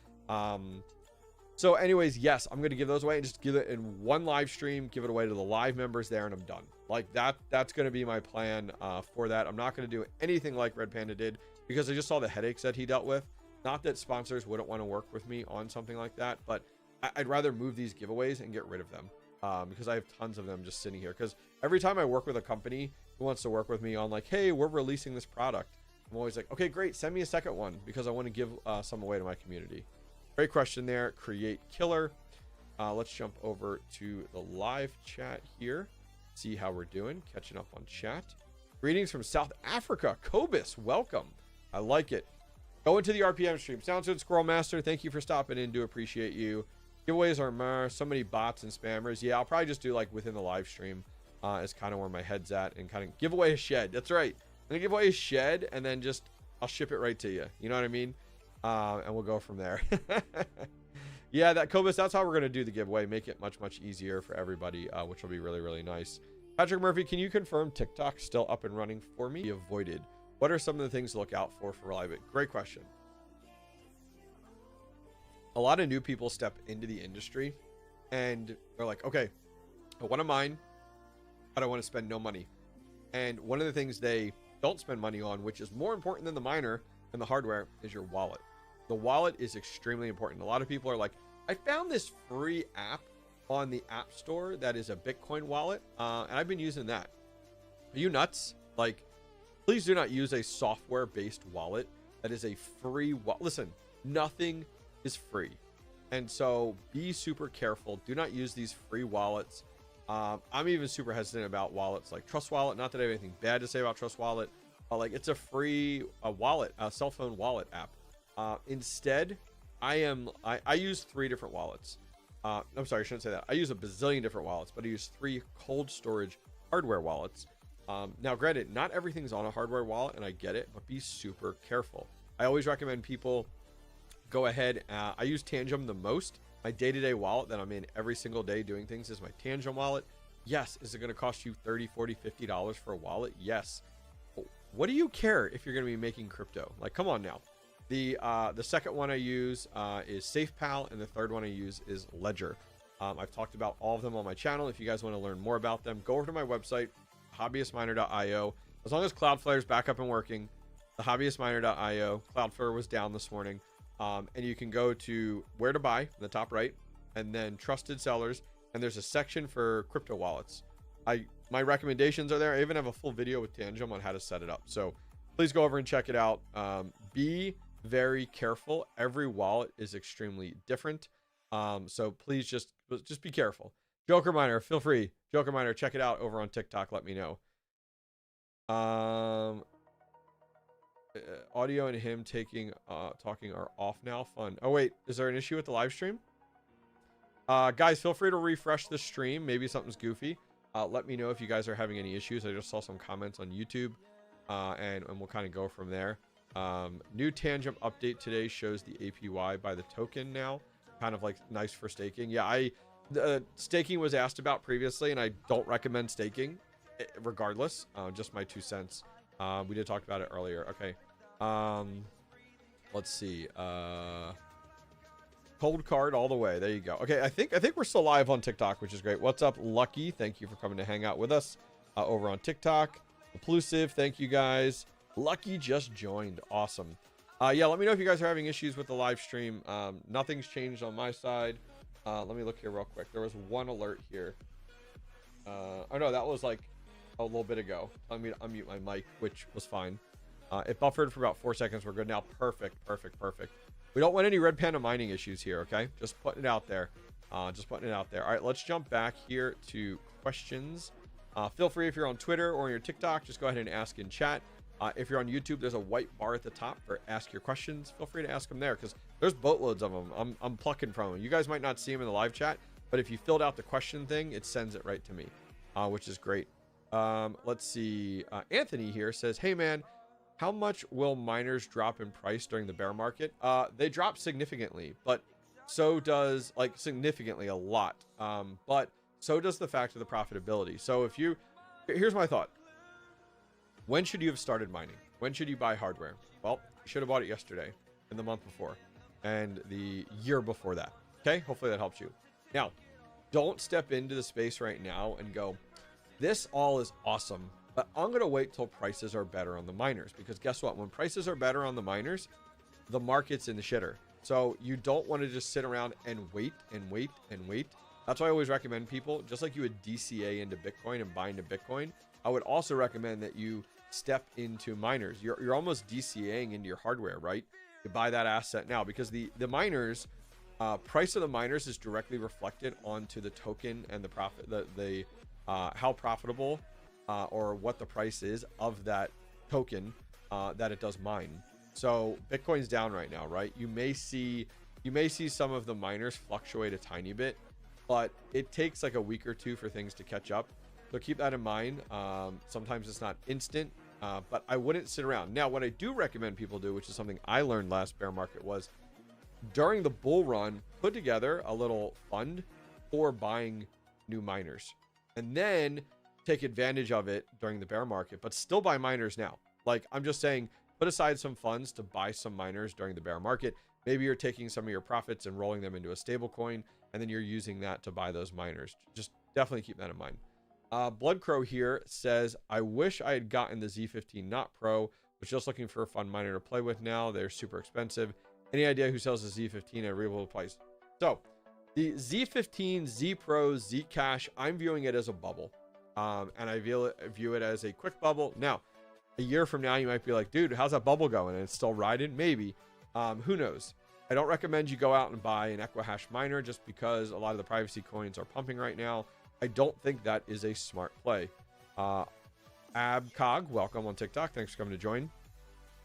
So anyways, yes, I'm going to give those away and just give it in one live stream, give it away to the live members there, and I'm done. Like that's going to be my plan for that. I'm not going to do anything like Red Panda did because I just saw the headaches that he dealt with. Not that sponsors wouldn't want to work with me on something like that, but I'd rather move these giveaways and get rid of them because I have tons of them just sitting here. Because every time I work with a company who wants to work with me on like, hey, we're releasing this product, I'm always like, okay, great, send me a second one because I want to give some away to my community. Great question there, Create Killer. Let's jump over to the live chat here, see how we're doing, catching up on chat. Greetings from South Africa, Hobbyist, welcome. I like it. Go into the RPM stream. Sounds good, Squirrel Master. Thank you for stopping in. Do appreciate you. Giveaways are so many bots and spammers. Yeah, I'll probably just do like within the live stream is kind of where my head's at, and kind of give away a shed. That's right. I'm gonna give away a shed and then just I'll ship it right to you. You know what I mean? And we'll go from there. Yeah, that Cobus, that's how we're gonna do the giveaway. Make it much easier for everybody, which will be really nice. Patrick Murphy, can you confirm TikTok still up and running for me? Avoided. What are some of the things to look out for Live? Great question. A lot of new people step into the industry and they're like, okay, I want to mine, but I want to spend no money. And one of the things they don't spend money on, which is more important than the miner and the hardware, is your wallet. The wallet is extremely important. A lot of people are like, I found this free app on the App Store that is a Bitcoin wallet, and I've been using that. Are you nuts? Like, please do not use a software-based wallet that is a free wallet. Listen, nothing is free. And so be super careful. Do not use these free wallets. I'm even super hesitant about wallets like Trust Wallet. Not that I have anything bad to say about Trust Wallet, but like it's a free wallet, a cell phone wallet app. Instead, I use 3 different wallets. I'm sorry, I shouldn't say that. I use a bazillion different wallets, but I use 3 cold storage hardware wallets. Now, granted, not everything's on a hardware wallet, and I get it, but be super careful. I always recommend people go ahead. I use Tangem the most. My day-to-day wallet that I'm in every single day doing things is my Tangem wallet. Yes. Is it going to cost you $30, $40, $50 for a wallet? Yes. What do you care if you're going to be making crypto? Like, come on now. The second one I use is SafePal, and the third one I use is Ledger. I've talked about all of them on my channel. If you guys want to learn more about them, go over to my website, hobbyistminer.io. As long as Cloudflare is back up and working, the hobbyistminer.io. Cloudflare was down this morning. And you can go to where to buy in the top right, and then trusted sellers, and there's a section for crypto wallets. My recommendations are there. I even have a full video with Tangem on how to set it up. So please go over and check it out. Be very careful. Every wallet is extremely different. So please just be careful. Joker Miner, feel free. Joker Miner, check it out over on TikTok. Let me know. Audio and him talking are off now. Fun. Oh wait, is there an issue with the live stream? Guys, feel free to refresh the stream. Maybe something's goofy. Let me know if you guys are having any issues. I just saw some comments on YouTube, and we'll kind of go from there. New Tangem update today shows the APY by the token now. Kind of like nice for staking. Yeah, staking was asked about previously, and I don't recommend staking regardless. Just my 2 cents. We did talk about it earlier. Okay. Let's see. Cold card all the way. There you go. Okay, I think we're still live on TikTok, which is great. What's up, Lucky? Thank you for coming to hang out with us over on TikTok. Inclusive, thank you guys. Lucky just joined. Awesome. Yeah, let me know if you guys are having issues with the live stream. Nothing's changed on my side. Let me look here real quick. There was one alert here. Oh no, that was like a little bit ago. Let me unmute my mic, which was fine. It buffered for about 4 seconds. We're good now. Perfect. We don't want any Red Panda mining issues here, okay? Just putting it out there. All right, let's jump back here to questions. Feel free, if you're on Twitter or on your TikTok, just go ahead and ask in chat. If you're on YouTube, there's a white bar at the top for ask your questions. Feel free to ask them there because there's boatloads of them. I'm plucking from them. You guys might not see them in the live chat, but if you filled out the question thing, it sends it right to me, which is great. Let's see. Anthony here says, hey man, how much will miners drop in price during the bear market? They drop significantly, but so does, like, significantly a lot. But so does the fact of the profitability. So if you, here's my thought. When should you have started mining? When should you buy hardware? Well, you should have bought it yesterday, and the month before, and the year before that. Okay, hopefully that helps you. Now, don't step into the space right now and go, this all is awesome, but I'm going to wait till prices are better on the miners, because guess what? When prices are better on the miners, the market's in the shitter. So you don't want to just sit around and wait and wait and wait. That's why I always recommend people, just like you would DCA into Bitcoin and buy into Bitcoin, I would also recommend that you step into miners. You're almost DCAing into your hardware, right? You buy that asset now, because the miners, price of the miners is directly reflected onto the token and the profit, how profitable or what the price is of that token that it does mine. So Bitcoin's down right now, right? You may see some of the miners fluctuate a tiny bit, but it takes like a week or two for things to catch up. So keep that in mind. Sometimes it's not instant, but I wouldn't sit around. Now, what I do recommend people do, which is something I learned last bear market, was during the bull run, put together a little fund for buying new miners, and then take advantage of it during the bear market, but still buy miners now. Like, I'm just saying, put aside some funds to buy some miners during the bear market. Maybe you're taking some of your profits and rolling them into a stable coin, and then you're using that to buy those miners. Just definitely keep that in mind. Blood Crow here says, I wish I had gotten the Z15 not Pro, was just looking for a fun miner to play with now. They're super expensive. Any idea who sells the Z15 at a reasonable price? So the Z15, Z Pro, Zcash, I'm viewing it as a bubble. And I view it as a quick bubble. Now, a year from now, you might be like, dude, how's that bubble going? And it's still riding? Maybe. Who knows? I don't recommend you go out and buy an Equihash miner just because a lot of the privacy coins are pumping right now. I don't think that is a smart play. Abcog, welcome on TikTok. Thanks for coming to join.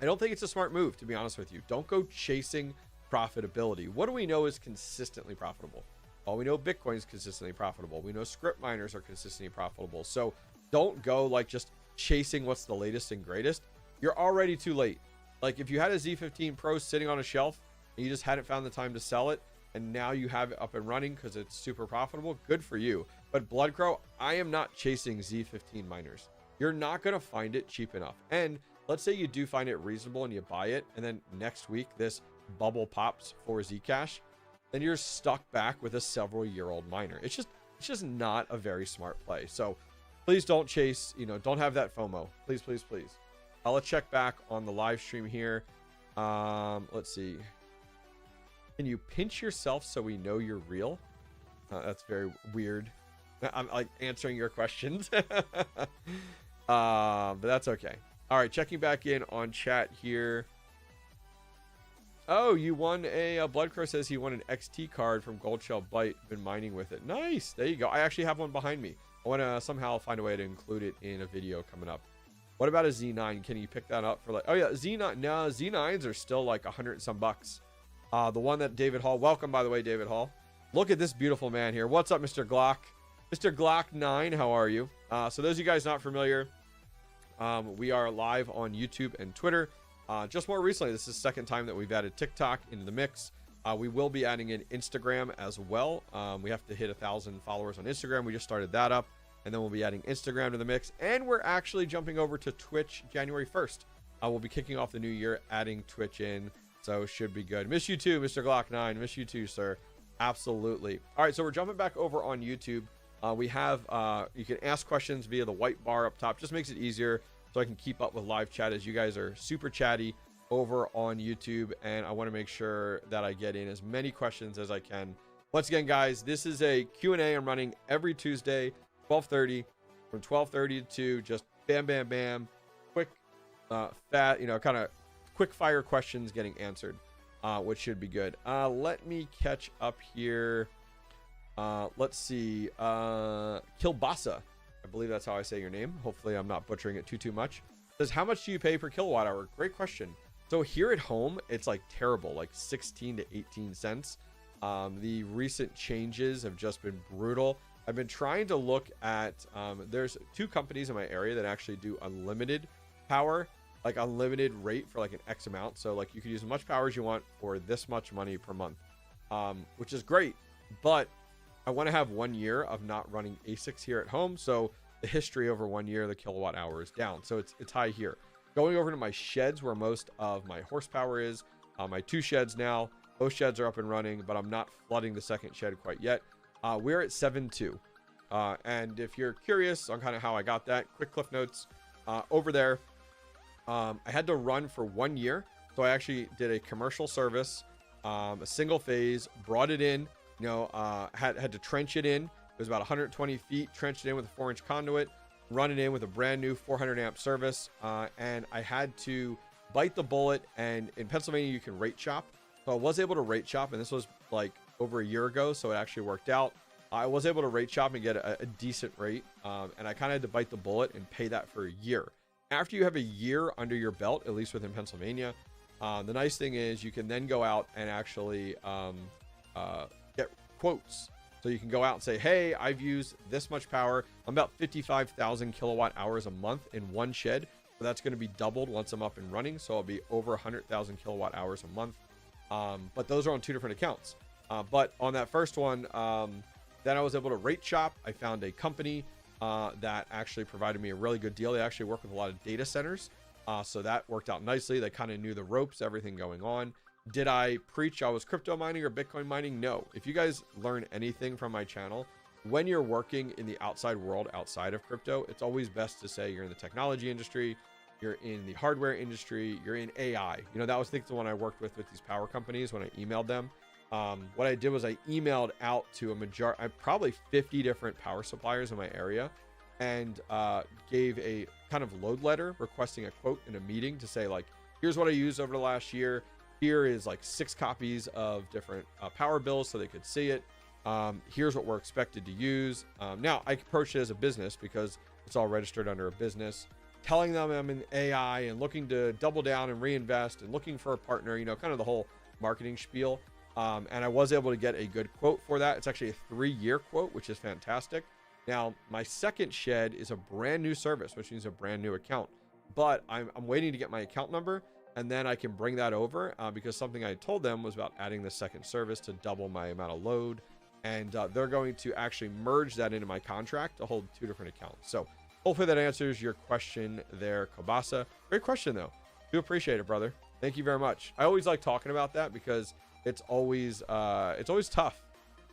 I don't think it's a smart move, to be honest with you. Don't go chasing profitability. What do we know is consistently profitable? Well, we know Bitcoin is consistently profitable. We know script miners are consistently profitable. So don't go like just chasing what's the latest and greatest. You're already too late. Like if you had a Z15 Pro sitting on a shelf and you just hadn't found the time to sell it, and now you have it up and running because it's super profitable, good for you. But Blood Crow, I am not chasing Z15 miners. You're not going to find it cheap enough. And let's say you do find it reasonable and you buy it, and then next week this bubble pops for Zcash, then you're stuck back with a several-year-old miner. It's just not a very smart play. So please don't chase, don't have that FOMO. Please, please, please. Let's check back on the live stream here. Let's see. Can you pinch yourself so we know you're real? That's very weird. I'm like answering your questions. But that's okay. All right, checking back in on chat here. Oh, you won a Blood Crow says he won an XT card from Gold Shell Byte. Been mining with it. Nice. There you go. I actually have one behind me. I want to somehow find a way to include it in a video coming up. What about a Z9? Can you pick that up for like, oh yeah, Z9. No, Z9s are still like 100 and some bucks. The one that David Hall, welcome by the way, David Hall. Look at this beautiful man here. What's up, Mr. Glock? Mr. Glock 9, how are you? So those of you guys not familiar, we are live on YouTube and Twitter. Just more recently, this is the second time that we've added TikTok into the mix. We will be adding in Instagram as well. We have to hit 1,000 followers on Instagram. We just started that up, and then we'll be adding Instagram to the mix. And we're actually jumping over to Twitch January 1st. We'll be kicking off the new year, adding Twitch in, so should be good. Miss you too, Mr. Glock 9. Miss you too, sir. Absolutely. All right, so we're jumping back over on YouTube. We have, you can ask questions via the white bar up top. Just makes it easier so I can keep up with live chat, as you guys are super chatty over on YouTube, and I want to make sure that I get in as many questions as I can. Once again, guys, this is a Q&A I'm running every Tuesday, 12:30, from 12:30 to 2, just bam, bam, bam, quick, fat, kind of quick fire questions getting answered, which should be good. Let me catch up here. Let's see. Kilbasa, I believe that's how I say your name. Hopefully I'm not butchering it too much. Says, how much do you pay per kilowatt hour? Great question. So here at home, it's like terrible, like 16 to 18 cents. The recent changes have just been brutal. I've been trying to look at, there's 2 companies in my area that actually do unlimited power, like unlimited rate for like an X amount. So like you can use as much power as you want for this much money per month, which is great. But I want to have 1 year of not running ASICs here at home. So the history over 1 year, the kilowatt hour is down. So it's high here. Going over to my sheds where most of my horsepower is, my 2 sheds now, those sheds are up and running, but I'm not flooding the second shed quite yet. We're at 7.2. And if you're curious on kind of how I got that, quick cliff notes over there. I had to run for 1 year. So I actually did a commercial service, a single phase, brought it in, had to trench it in. It was about 120 feet, trenched it in with a 4-inch conduit, run it in with a brand new 400 amp service. And I had to bite the bullet. And in Pennsylvania, you can rate shop. So I was able to rate shop, and this was like over a year ago. So it actually worked out. I was able to rate shop and get a decent rate. And I kind of had to bite the bullet and pay that for a year. After you have a year under your belt, at least within Pennsylvania, the nice thing is you can then go out and actually get quotes. So you can go out and say, hey, I've used this much power. I'm about 55,000 kilowatt hours a month in one shed. So that's going to be doubled once I'm up and running. So I'll be over 100,000 kilowatt hours a month. But those are on 2 different accounts. But on that first one, then I was able to rate shop. I found a company that actually provided me a really good deal. They actually work with a lot of data centers. So that worked out nicely. They kind of knew the ropes, everything going on. Did I preach I was crypto mining or Bitcoin mining? No. If you guys learn anything from my channel, when you're working in the outside world, outside of crypto, it's always best to say you're in the technology industry, you're in the hardware industry, you're in AI. That was the one I worked with these power companies when I emailed them. What I did was I emailed out to probably 50 different power suppliers in my area, and gave a kind of load letter requesting a quote in a meeting to say, like, here's what I used over the last year. Here is like 6 copies of different power bills so they could see it. Here's what we're expected to use. Now I approached it as a business because it's all registered under a business, telling them I'm in AI and looking to double down and reinvest and looking for a partner, kind of the whole marketing spiel. And I was able to get a good quote for that. It's actually a 3-year quote, which is fantastic. Now, my second shed is a brand new service, which means a brand new account. But I'm waiting to get my account number, and then I can bring that over because something I told them was about adding the second service to double my amount of load. And they're going to actually merge that into my contract to hold 2 different accounts. So hopefully that answers your question there, Kobasa. Great question, though. Do appreciate it, brother. Thank you very much. I always like talking about that because it's always tough.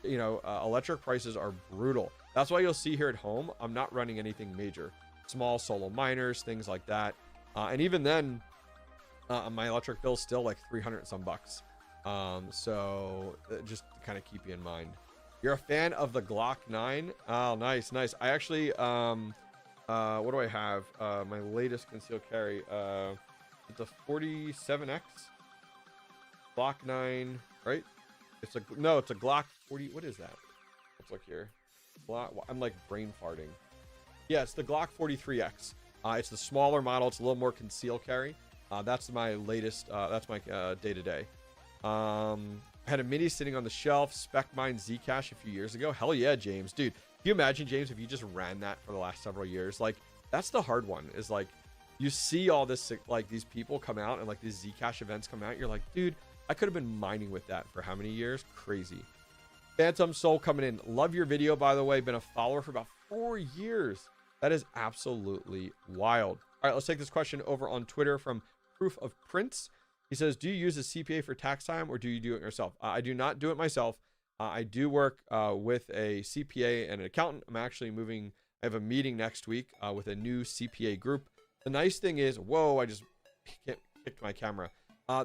Electric prices are brutal. That's why you'll see here at home, I'm not running anything major. Small solo miners, things like that. And even then, my electric bill is still like 300 and some bucks. So just to kind of keep you in mind. You're a fan of the Glock 9? Oh, nice. I actually, what do I have? My latest concealed carry, it's a 47X. Glock 9, right? It's a Glock 40. What is that? Let's look here. I'm like brain farting. Yeah, it's the Glock 43X. It's the smaller model. It's a little more concealed carry. That's my latest. That's my day-to-day. I had a mini sitting on the shelf, spec mine Zcash a few years ago. Hell yeah, James. Dude, can you imagine, James, if you just ran that for the last several years? Like, that's the hard one, is like, you see all this, like, these people come out and like these Zcash events come out. You're like, dude, I could have been mining with that for how many years? Crazy. Phantom Soul coming in. Love your video, by the way. Been a follower for about 4 years. That is absolutely wild. All right, let's take this question over on Twitter from Proof of Prince. He says, do you use a CPA for tax time or do you do it yourself? I do not do it myself. I do work with a CPA and an accountant. I'm actually moving. I have a meeting next week with a new CPA group. The nice thing is, whoa, I just kicked my camera.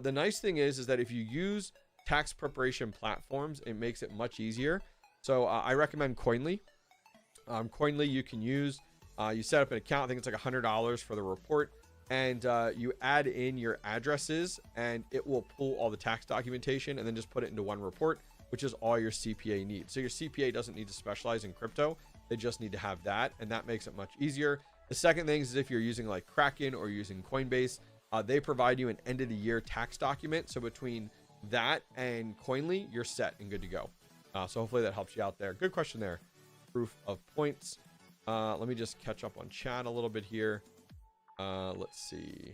The nice thing is that if you use tax preparation platforms, it makes it much easier. So I recommend Coinly. Coinly you can use. You set up an account. I think it's like $100 for the report. And you add in your addresses and it will pull all the tax documentation and then just put it into one report, which is all your CPA needs. So your CPA doesn't need to specialize in crypto. They just need to have that. And that makes it much easier. The second thing is if you're using like Kraken or using Coinbase, they provide you an end of the year tax document. So between that and Coinly, you're set and good to go. So hopefully that helps you out there. Good question there. Proof of points. Let me just catch up on chat a little bit here. Let's see.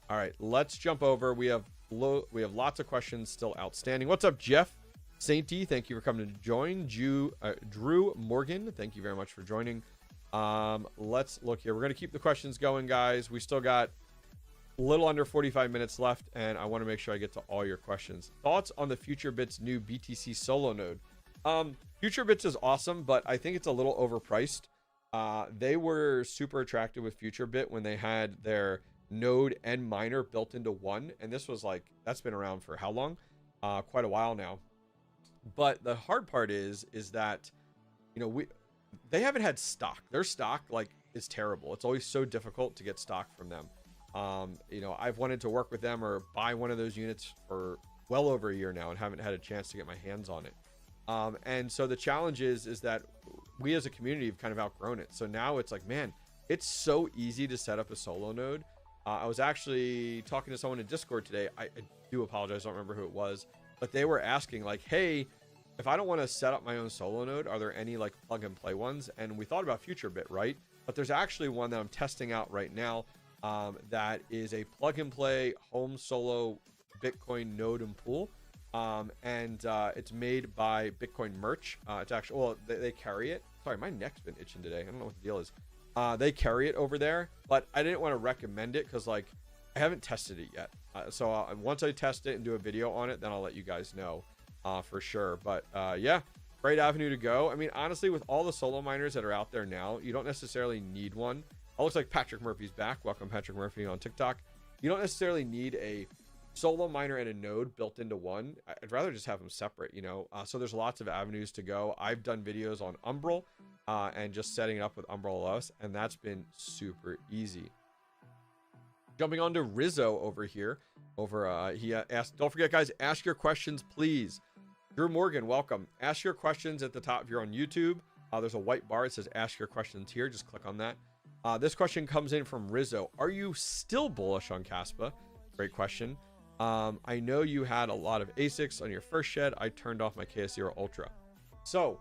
All right, let's jump over. We have we have lots of questions still outstanding. What's up, Jeff Sainty? Thank you for coming to join. Drew Morgan, thank you very much for joining. Let's look here. We're going to keep the questions going, guys. We still got a little under 45 minutes left, and I want to make sure I get to all your questions. Thoughts on the FutureBits new BTC solo node? FutureBits is awesome, but I think it's a little overpriced. They were super attractive with FutureBit when they had their node and miner built into one, and this was like, that's been around for how long? Quite a while now. But the hard part is that, you know, they haven't had stock. Their stock like is terrible. It's always so difficult to get stock from them. You know, I've wanted to work with them or buy one of those units for well over a year now and haven't had a chance to get my hands on it. And so the challenge is that we as a community have kind of outgrown it. So now it's like, man, it's so easy to set up a solo node. I was actually talking to someone in Discord today. I do apologize. I don't remember who it was, but they were asking like, hey, if I don't want to set up my own solo node, are there any like plug and play ones? And we thought about FutureBit, right? But there's actually one that I'm testing out right now. That is a plug and play home solo Bitcoin node and pool. And it's made by Bitcoin Merch. It's actually, well, they carry it. Sorry, my neck's been itching today. I don't know what the deal is. They carry it over there, but I didn't want to recommend it because like I haven't tested it yet. So once I test it and do a video on it, then I'll let you guys know for sure. But yeah, great avenue to go. I mean, honestly, with all the solo miners that are out there now, you don't necessarily need one. Oh, looks like Patrick Murphy's back. Welcome, Patrick Murphy on TikTok. You don't necessarily need a solo miner and a node built into one. I'd rather just have them separate, you know. So there's lots of avenues to go. I've done videos on Umbrel and just setting it up with Umbrel OS, and that's been super easy. Jumping on to Rizzo over here. He asked, don't forget, guys, ask your questions, please. Drew Morgan, welcome. Ask your questions at the top if you're on YouTube. There's a white bar that says ask your questions here. Just click on that. This question comes in from Rizzo. Are you still bullish on Kaspa? Great question. I know you had a lot of ASICs on your first shed. I turned off my KS0 Ultra. So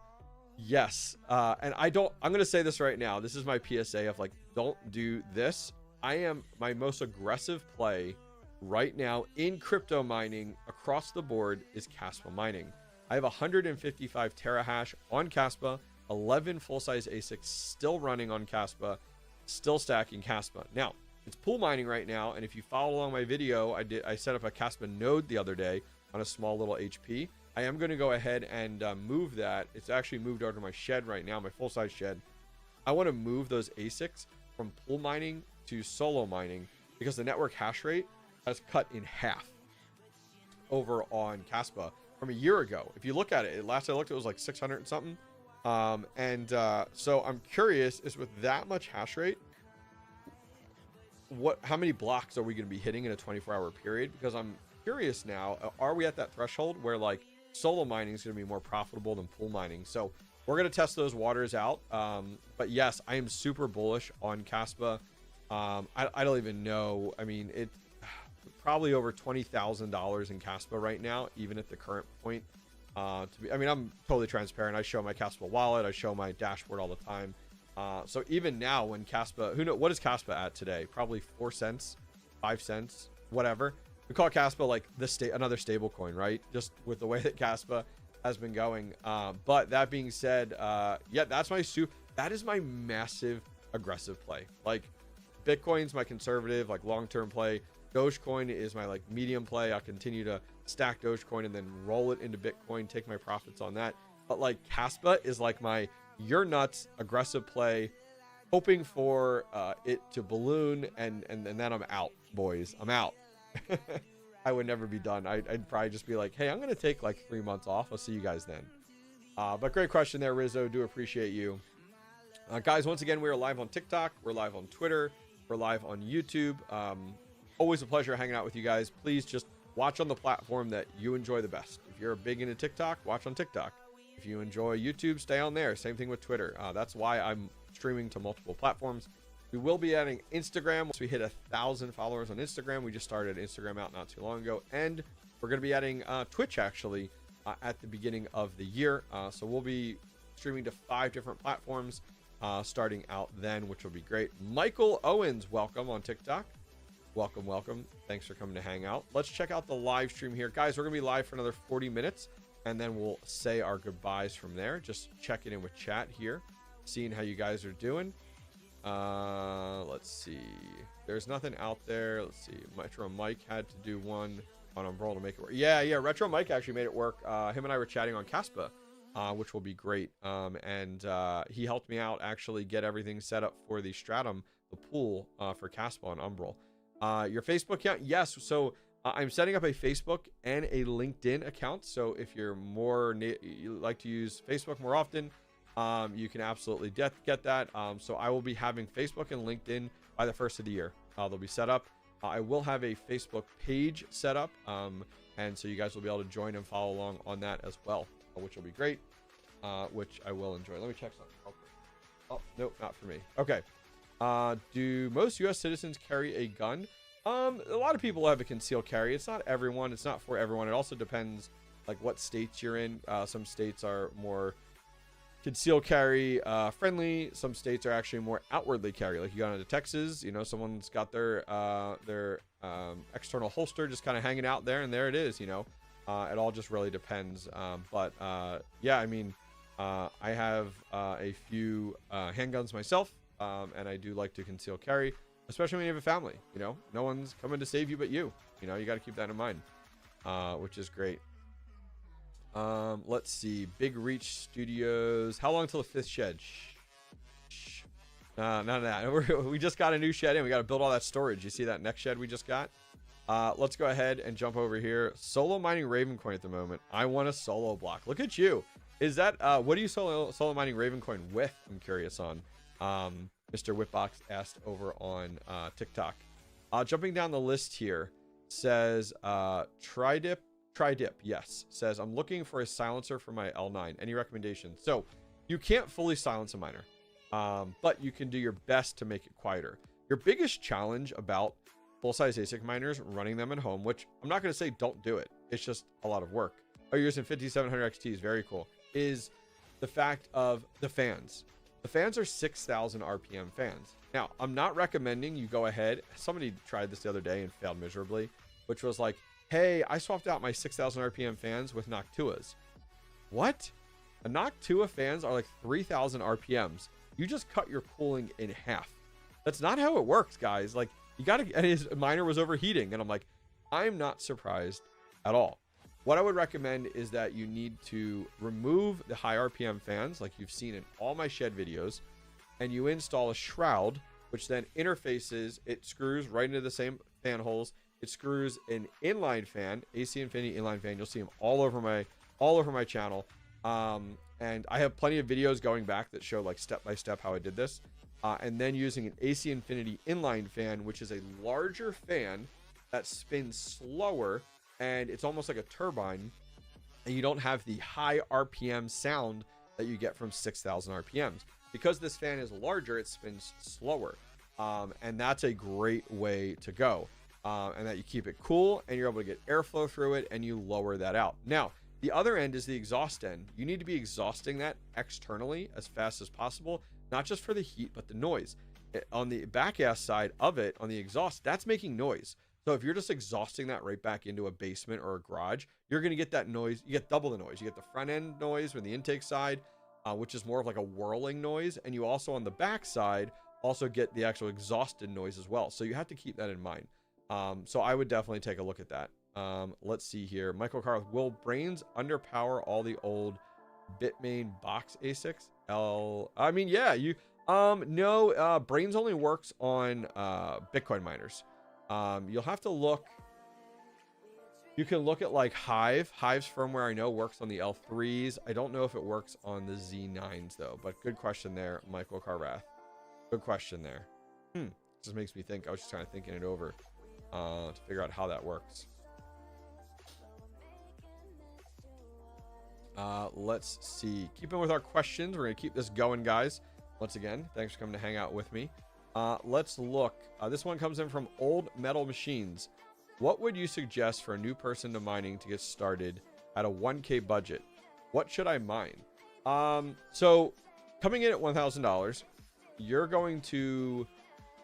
yes. And I'm going to say this right now. This is my PSA of like, don't do this. My most aggressive play right now in crypto mining across the board is Kaspa mining. I have 155 terahash on Kaspa, 11 full-size ASICs still running on Kaspa, still stacking Kaspa. Now, it's pool mining right now, and if you follow along my video, I set up a Kaspa node the other day on a small little HP. I am going to go ahead and move that. It's actually moved over to my shed right now, my full-size shed. I want to move those ASICs from pool mining to solo mining because the network hash rate has cut in half over on Kaspa from a year ago. If you look at it, last I looked, it was like 600 and something. So I'm curious, is with that much hash rate, how many blocks are we going to be hitting in a 24-hour period? Because I'm curious now, are we at that threshold where like solo mining is going to be more profitable than pool mining? So we're going to test those waters out. But yes, I am super bullish on Kaspa. I don't even know. I mean, it's probably over $20,000 in Kaspa right now, even at the current point. I mean, I'm totally transparent. I show my Kaspa wallet. I show my dashboard all the time. So even now when Kaspa, what is Kaspa at today? Probably 4 cents, 5 cents, whatever. We call Kaspa like another stable coin, right? Just with the way that Kaspa has been going. But that being said, yeah, that is my massive aggressive play. Like Bitcoin's my conservative, like long-term play. Dogecoin is my like medium play. I'll continue to stack Dogecoin and then roll it into Bitcoin, take my profits on that. But like Kaspa is like my you're nuts aggressive play, hoping for it to balloon and then I'm out, boys. I'm out. I would never be done. I'd probably just be like, hey, I'm gonna take like 3 months off. I'll see you guys then. But great question there, Rizzo. Do appreciate you. Guys, once again, we are live on TikTok. We're live on Twitter. We're live on YouTube. Always a pleasure hanging out with you guys. Please just watch on the platform that you enjoy the best. If you're big into TikTok, watch on TikTok. If you enjoy YouTube, stay on there. Same thing with Twitter. That's why I'm streaming to multiple platforms. We will be adding Instagram. Once we hit 1,000 followers on Instagram, we just started Instagram out not too long ago. And we're going to be adding Twitch actually at the beginning of the year. So we'll be streaming to 5 different platforms starting out then, which will be great. Michael Owens, welcome on TikTok. welcome, welcome. Thanks for coming to hang out. Let's check out the live stream here. Guys, we're going to be live for another 40 minutes, and then we'll say our goodbyes from there. Just checking in with chat here, seeing how you guys are doing. Let's see. There's nothing out there. Let's see. Retro Mike had to do one on Umbrella to make it work. Yeah, Retro Mike actually made it work. Him and I were chatting on Caspa, which will be great. And he helped me out actually get everything set up for the Stratum, the pool for Caspa on Umbrel. Your Facebook account, yes. So I'm setting up a Facebook and a LinkedIn account. So if you're you like to use Facebook more often, you can absolutely get that. So I will be having Facebook and LinkedIn by the first of the year. They'll be set up. I will have a Facebook page set up, and so you guys will be able to join and follow along on that as well, which will be great, which I will enjoy. Let me check something. Oh, nope, not for me. Okay. Do most U.S. citizens carry a gun? A lot of people have a concealed carry. It's not everyone. It's not for everyone. It also depends, like, what states you're in. Some states are more concealed carry friendly. Some states are actually more outwardly carry. Like, you go into Texas, you know, someone's got their external holster just kind of hanging out there, and there it is, you know. It all just really depends. Yeah, I mean, I have a few handguns myself, and I do like to conceal carry, especially when you have a family. You know, no one's coming to save you but you. You know, you got to keep that in mind, which is great. Let's see. Big Reach Studios. How long till the 5th shed? Shh. None of that. We just got a new shed in. We got to build all that storage. You see that next shed we just got? Let's go ahead and jump over here. Solo mining Ravencoin at the moment. I want a solo block. Look at you. Is that, what are you solo mining Ravencoin with? I'm curious on. Mr. Whitbox asked over on TikTok. Jumping down the list here, says Tridip, yes. Says, I'm looking for a silencer for my L9. Any recommendations? So you can't fully silence a miner, but you can do your best to make it quieter. Your biggest challenge about full-size ASIC miners, running them at home, which I'm not going to say don't do it. It's just a lot of work. Oh, you're using 5700 XTs. Very cool. Is the fact of the fans. The fans are 6,000 RPM fans. Now, I'm not recommending you go ahead. Somebody tried this the other day and failed miserably, which was like, hey, I swapped out my 6,000 RPM fans with Noctuas. What? A Noctua fans are like 3,000 RPMs. You just cut your cooling in half. That's not how it works, guys. Like, you got to, and his miner was overheating. And I'm like, I'm not surprised at all. What I would recommend is that you need to remove the high RPM fans, like you've seen in all my shed videos, and you install a shroud, which then interfaces, it screws right into the same fan holes. It screws an inline fan, AC Infinity inline fan. You'll see them all over my channel. And I have plenty of videos going back that show like step by step how I did this. And then using an AC Infinity inline fan, which is a larger fan that spins slower, and it's almost like a turbine, and you don't have the high RPM sound that you get from 6,000 RPMs. Because this fan is larger, it spins slower. And that's a great way to go. And that you keep it cool, and you're able to get airflow through it, and you lower that out. Now, the other end is the exhaust end. You need to be exhausting that externally as fast as possible, not just for the heat, but the noise. On the back ass side of it, on the exhaust, that's making noise. So if you're just exhausting that right back into a basement or a garage, you're going to get that noise. You get double the noise. You get the front end noise from the intake side, which is more of like a whirling noise. And you also on the back side also get the actual exhausted noise as well. So you have to keep that in mind. So I would definitely take a look at that. Let's see here. Michael Carl, will Brains underpower all the old Bitmain box ASICs? I mean, yeah, no, Brains only works on Bitcoin miners. You'll have to look. You can look at like Hive. Hive's firmware I know works on the L3s. I don't know if it works on the Z9s though, but good question there, Michael Carrath. Good question there. Just makes me think. I was just kind of thinking it over to figure out how that works. Let's see. Keeping with our questions, we're going to keep this going, guys. Once again, thanks for coming to hang out with me. Let's look. This one comes in from Old Metal Machines. What would you suggest for a new person to mining to get started at a 1K budget? What should I mine? So coming in at $1,000, you're going to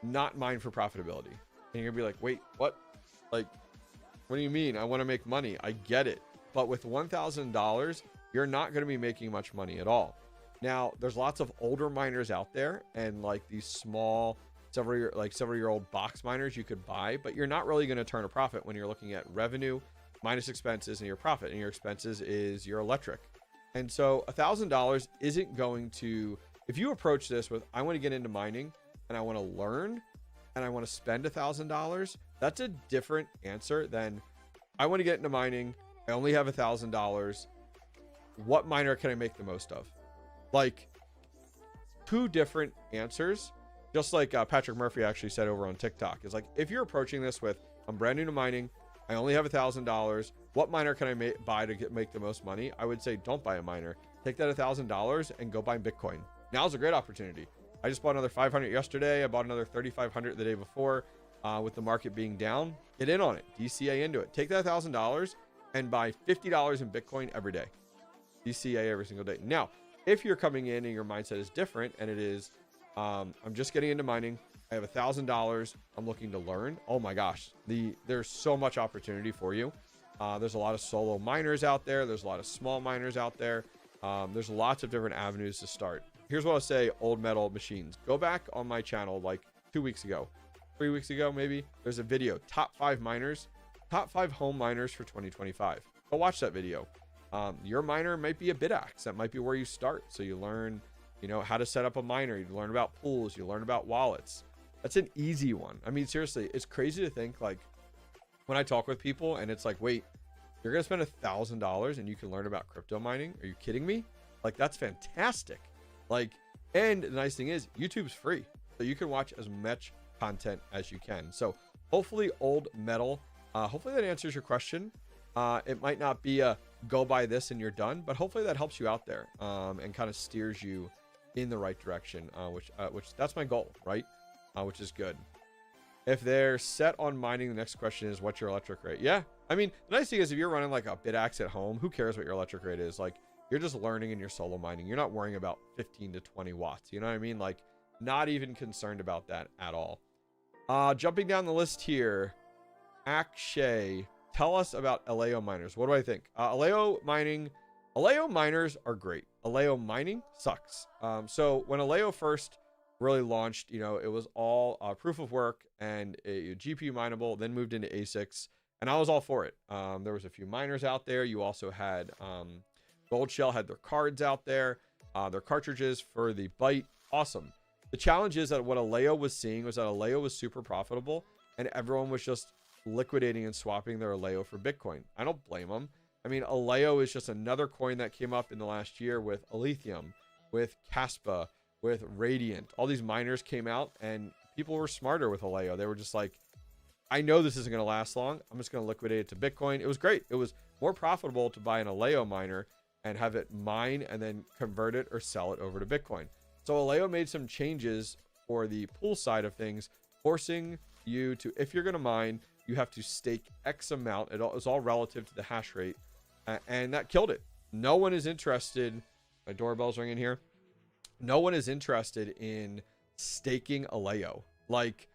not mine for profitability. And you're gonna be like, wait, what? Like, what do you mean? I want to make money. I get it. But with $1,000, you're not going to be making much money at all. Now, there's lots of older miners out there, and like these small several-year-old box miners you could buy, but you're not really going to turn a profit when you're looking at revenue minus expenses and your profit, and your expenses is your electric. And so $1,000 isn't going to, if you approach this with, I want to get into mining and I want to learn and I want to spend $1,000, that's a different answer than I want to get into mining. I only have $1,000. What miner can I make the most of? Like, two different answers. Just like Patrick Murphy actually said over on TikTok, is like, if you're approaching this with, I'm brand new to mining, I only have $1,000, what miner can I buy to make the most money? I would say don't buy a miner. Take that $1,000 and go buy Bitcoin. Now's a great opportunity. I just bought another 500 yesterday. I bought another 3,500 the day before. With the market being down, get in on it. DCA into it. Take that $1,000 and buy $50 in Bitcoin every day. DCA every single day. Now, if you're coming in and your mindset is different and it is, I'm just getting into mining, I have $1,000, I'm looking to learn. Oh my gosh, there's so much opportunity for you. There's a lot of solo miners out there. There's a lot of small miners out there. There's lots of different avenues to start. Here's what I'll say, Old Metal Machines. Go back on my channel like 2 weeks ago, 3 weeks ago maybe. There's a video, top 5 miners, top 5 home miners for 2025. Go watch that video. Your miner might be a BitAxe. That might be where you start. So you learn, how to set up a miner. You learn about pools. You learn about wallets. That's an easy one. I mean, seriously, it's crazy to think, like, when I talk with people and it's like, wait, you're going to spend $1,000 and you can learn about crypto mining? Are you kidding me? Like, that's fantastic. Like, and the nice thing is YouTube's free. So you can watch as much content as you can. So hopefully, Old Metal, hopefully that answers your question. It might not be a go buy this and you're done, but hopefully that helps you out there, and kind of steers you in the right direction, which that's my goal, right? Which is good. If they're set on mining, the next question is, what's your electric rate? Yeah, I mean, the nice thing is if you're running like a BitAxe at home, who cares what your electric rate is? Like, you're just learning in your solo mining. You're not worrying about 15 to 20 watts. You know what I mean? Like, not even concerned about that at all. Jumping down the list here, Akshay, tell us about Aleo miners. What do I think? Aleo miners are great. Aleo mining sucks. So when Aleo first really launched, it was all proof of work and a GPU mineable, then moved into ASICs, and I was all for it. There was a few miners out there. You also had Gold Shell had their cards out there, their cartridges for the Byte. Awesome. The challenge is that what Aleo was seeing was that Aleo was super profitable and everyone was just liquidating and swapping their Aleo for Bitcoin. I don't blame them. I mean, Aleo is just another coin that came up in the last year with Lithium, with Caspa, with Radiant. All these miners came out and people were smarter with Aleo. They were just like, I know this isn't going to last long. I'm just going to liquidate it to Bitcoin. It was great. It was more profitable to buy an Aleo miner and have it mine and then convert it or sell it over to Bitcoin. So Aleo made some changes for the pool side of things, forcing you to, if you're going to mine, you have to stake X amount. It was all relative to the hash rate, and that killed it. No one is interested. My doorbell's ringing here. No one is interested in staking Aleo. Like,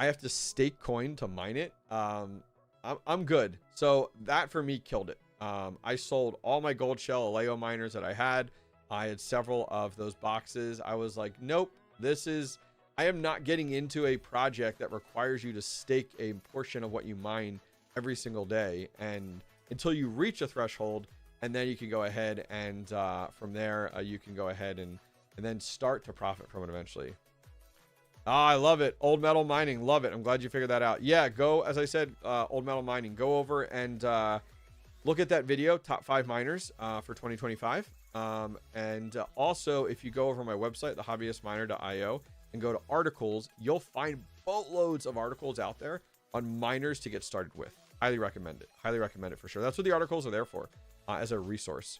I have to stake coin to mine it. I'm good. So that for me killed it. I sold all my Gold Shell Aleo miners that I had. I had several of those boxes. I was like, nope, I am not getting into a project that requires you to stake a portion of what you mine every single day, and until you reach a threshold, and then you can go ahead and from there you can go ahead and then start to profit from it eventually. I love it. Old Metal Mining, love it. I'm glad you figured that out. Yeah, go, as I said, Old Metal Mining, go over and look at that video, top 5 miners for 2025. And also, if you go over my website, thehobbyistminer.io, and go to articles, you'll find boatloads of articles out there on miners to get started with. Highly recommend it. Highly recommend it for sure. That's what the articles are there for, as a resource.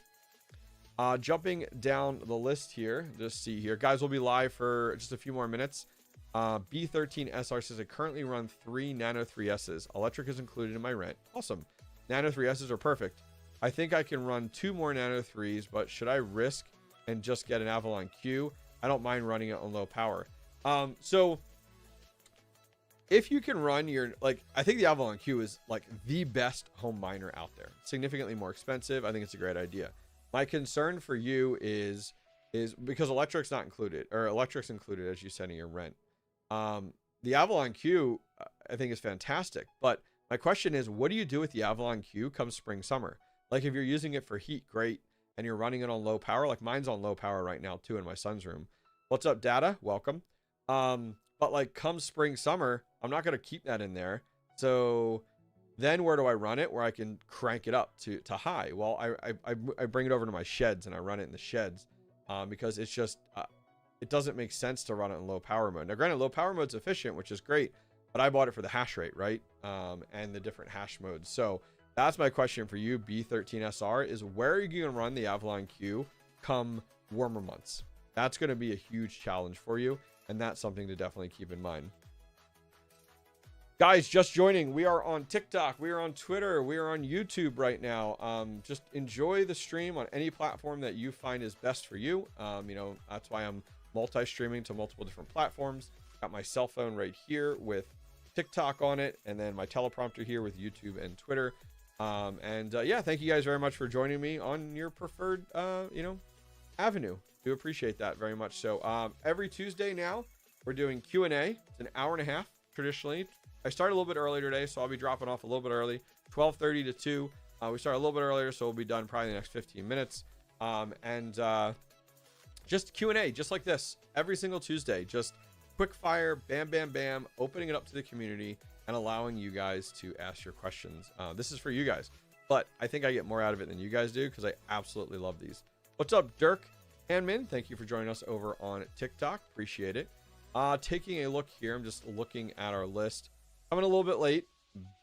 Jumping down the list here, just see here. Guys, we'll be live for just a few more minutes. B13SR says I currently run 3 Nano 3Ss. Electric is included in my rent. Awesome. Nano 3Ss are perfect. I think I can run 2 more Nano 3s, but should I risk and just get an Avalon Q? I don't mind running it on low power. So if you can run your, like, I think the Avalon Q is like the best home miner out there. Significantly more expensive. I think it's a great idea. My concern for you is because electric's not included, or electric's included as you sending your rent. The Avalon Q, I think, is fantastic. But my question is, what do you do with the Avalon Q come spring, summer? Like, if you're using it for heat, great. And you're running it on low power, like mine's on low power right now too in my son's room. What's up, Data? Welcome. But like come spring, summer, I'm not going to keep that in there. So then where do I run it where I can crank it up to high? Well, I bring it over to my sheds and I run it in the sheds because it's just, it doesn't make sense to run it in low power mode. Now, granted, low power mode's efficient, which is great, but I bought it for the hash rate, right? And the different hash modes. So that's my question for you, B13SR, is where are you going to run the Avalon Q come warmer months? That's going to be a huge challenge for you, and that's something to definitely keep in mind. Guys, just joining, we are on TikTok, we are on Twitter, we are on YouTube right now. Just enjoy the stream on any platform that you find is best for you. You know, that's why I'm multi-streaming to multiple different platforms. Got my cell phone right here with TikTok on it, and then my teleprompter here with YouTube and Twitter. Yeah, thank you guys very much for joining me on your preferred, you know, avenue. Do appreciate that very much. So, every Tuesday now, we're doing Q&A. It's an hour and a half, traditionally. I started a little bit earlier today, so I'll be dropping off a little bit early, 12:30 to 2. We start a little bit earlier, so we'll be done probably in the next 15 minutes. Just Q&A, just like this, every single Tuesday. Just quick fire, bam, bam, bam, opening it up to the community and allowing you guys to ask your questions. This is for you guys, but I think I get more out of it than you guys do because I absolutely love these. What's up, Dirk Hanman? Thank you for joining us over on TikTok. Appreciate it. Taking a look here, I'm just looking at our list. Coming a little bit late.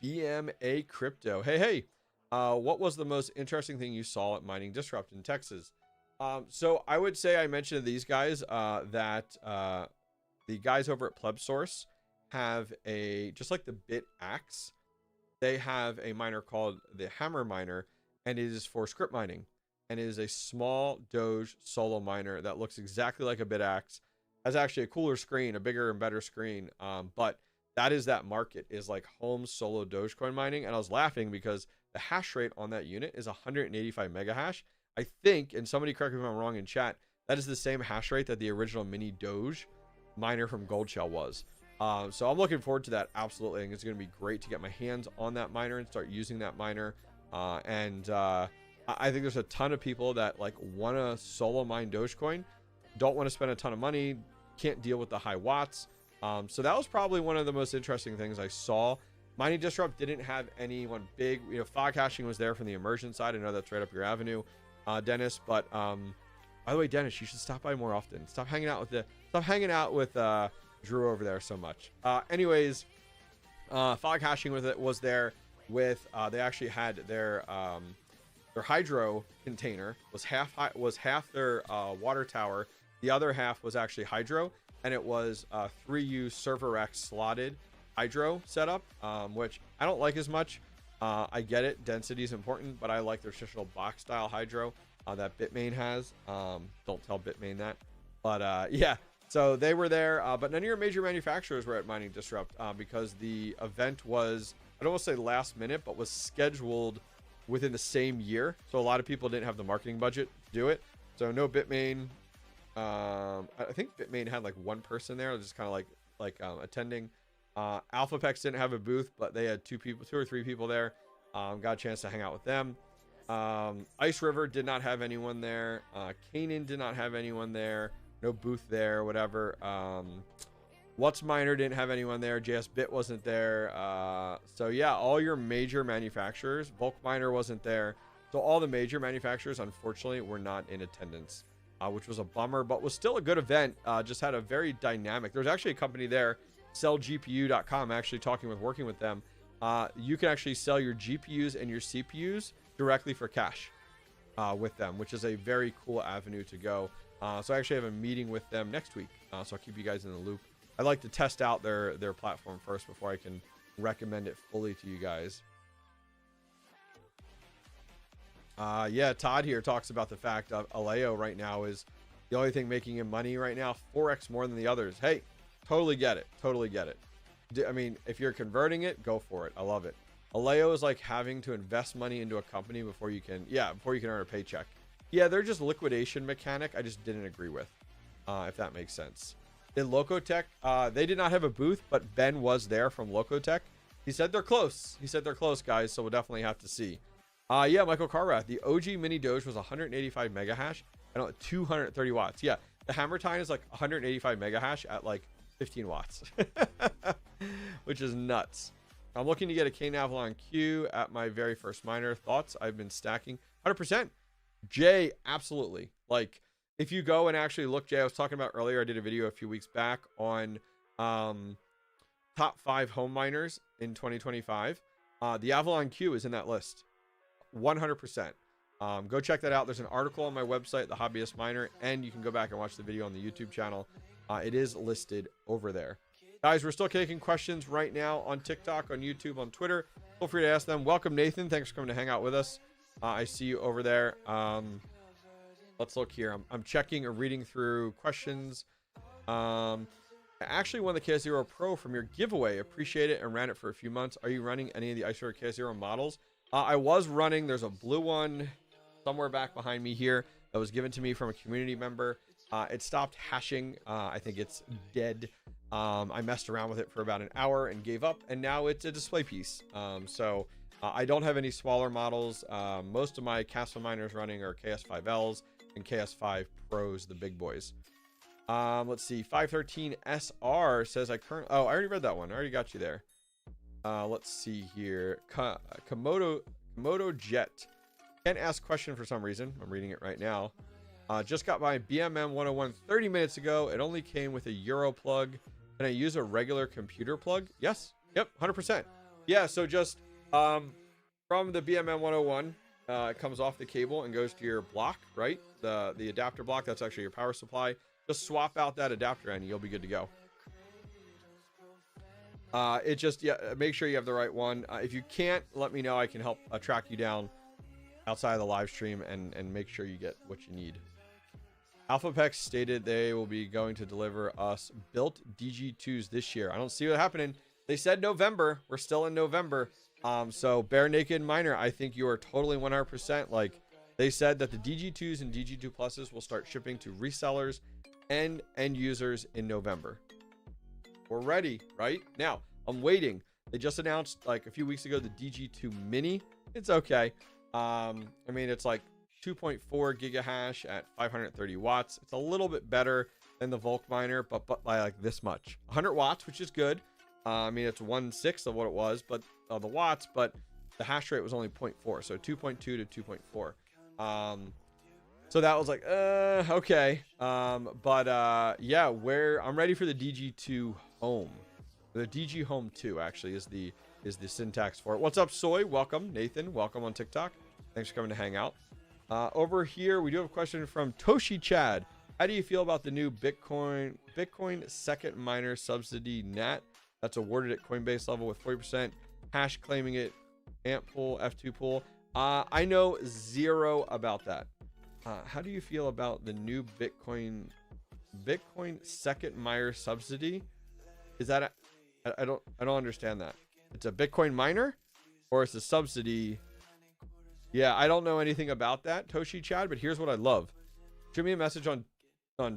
BMA Crypto. Hey. What was the most interesting thing you saw at Mining Disrupt in Texas? So I would say I mentioned to these guys that the guys over at PlebSource have just like the Bit Axe, they have a miner called the Hammer Miner, and it is for script mining, and it is a small Doge solo miner that looks exactly like a Bit Axe, has actually a cooler screen, a bigger and better screen, but that is that market, is like home solo Dogecoin mining. And I was laughing because the hash rate on that unit is 185 mega hash. I think, and somebody correct me if I'm wrong in chat, that is the same hash rate that the original mini Doge miner from Goldshell was. So I'm looking forward to that. Absolutely. I think it's going to be great to get my hands on that miner and start using that miner. I think there's a ton of people that like want to solo mine Dogecoin, don't want to spend a ton of money, can't deal with the high watts. So that was probably one of the most interesting things I saw. Mining Disrupt didn't have anyone big, you know, fog hashing was there from the immersion side. I know that's right up your avenue, Dennis, but, by the way, Dennis, you should stop by more often. Stop hanging out with Drew over there so much. Anyways, fog hashing was there with, they actually had their hydro container was half their water tower. The other half was actually hydro, and it was 3U server rack slotted hydro setup, which I don't like as much. I get it, density is important, but I like the traditional box style hydro that Bitmain has. Don't tell Bitmain that, but yeah. So they were there, but none of your major manufacturers were at Mining Disrupt because the event was, I don't want to say last minute, but was scheduled within the same year. So a lot of people didn't have the marketing budget to do it. So no Bitmain. I think Bitmain had like one person there, just kind of like attending. AlphaPex didn't have a booth, but they had two or three people there. Got a chance to hang out with them. Ice River did not have anyone there. Canaan did not have anyone there. No booth there, whatever. What's Miner didn't have anyone there. JSBit wasn't there. So yeah, all your major manufacturers. Bulk Miner wasn't there. So all the major manufacturers, unfortunately, were not in attendance, which was a bummer, but was still a good event. Just had a very dynamic. There's actually a company there, sellgpu.com, actually working with them. You can actually sell your GPUs and your CPUs directly for cash with them, which is a very cool avenue to go. So I actually have a meeting with them next week, so I'll keep you guys in the loop. I'd like to test out their platform first before I can recommend it fully to you guys. Yeah, Todd here talks about the fact of Aleo right now is the only thing making him money right now, 4x more than the others. Hey, totally get it. Totally get it. I mean, if you're converting it, go for it. I love it. Aleo is like having to invest money into a company before you can earn a paycheck. Yeah, they're just liquidation mechanic. I just didn't agree with, if that makes sense. In Locotech, they did not have a booth, but Ben was there from Locotech. He said they're close. He said they're close, guys, so we'll definitely have to see. Yeah, Michael Carrath, the OG Mini Doge was 185 mega hash and 230 watts. Yeah, the Hammer Time is like 185 mega hash at like 15 watts, which is nuts. I'm looking to get a Kane Avalon Q at my very first miner. Thoughts? I've been stacking 100%. Jay, absolutely. Like, if you go and actually look, Jay, I was talking about earlier, I did a video a few weeks back on top 5 home miners in 2025. The Avalon Q is in that list. 100%. Go check that out. There's an article on my website, The Hobbyist Miner, and you can go back and watch the video on the YouTube channel. It is listed over there. Guys, we're still taking questions right now on TikTok, on YouTube, on Twitter. Feel free to ask them. Welcome, Nathan. Thanks for coming to hang out with us. I see you over there. Let's look here. I'm checking or reading through questions. I actually won the KS0 Pro from your giveaway. Appreciate it and ran it for a few months. Are you running any of the Ice KS0 models? I was running. There's a blue one somewhere back behind me here that was given to me from a community member. It stopped hashing. I think it's dead. I messed around with it for about an hour and gave up, and now it's a display piece. I don't have any smaller models. Most of my Castle miners running are KS5Ls and KS5 Pros, the big boys. Let's see. 513 SR says I already read that one. I already got you there. Let's see here. Komodo Jet. Can't ask question for some reason. I'm reading it right now. Just got my BMM 101 30 minutes ago. It only came with a Euro plug. Can I use a regular computer plug? Yes. Yep. 100%. Yeah. So just from the BMM 101, it comes off the cable and goes to your block, right? The adapter block. That's actually your power supply. Just swap out that adapter and you'll be good to go. Make sure you have the right one. If you can't, let me know. I can help track you down outside of the live stream and make sure you get what you need. AlphaPex stated they will be going to deliver us built DG2s this year. I don't see what happening. They said November. We're still in November. So Bare Naked Miner, I think you are totally 100%. Like, they said that the DG2s and DG2 Pluses will start shipping to resellers and end users in November. We're ready right now. I'm waiting. They just announced like a few weeks ago the DG2 Mini. It's okay. I mean, it's like 2.4 gigahash at 530 watts. It's a little bit better than the Volk miner, but by like this much. 100 watts, which is good. I mean, it's 1/6 of what it was, but the watts, but the hash rate was only 0.4, so 2.2 to 2.4. So that was like, okay. Yeah, I'm ready for the DG2 Home. The DG Home 2 actually is the syntax for it. What's up, Soy? Welcome. Nathan, welcome on TikTok. Thanks for coming to hang out. Over here, we do have a question from Toshi Chad. How do you feel about the new Bitcoin second miner subsidy NAT that's awarded at Coinbase level with 40% hash claiming it, AMP pool, F2 pool? I know zero about that. How do you feel about the new Bitcoin second miner subsidy? Is that I don't understand that. It's a Bitcoin miner or it's a subsidy? Yeah, I don't know anything about that, Toshi Chad, but here's what I love. Shoot me a message on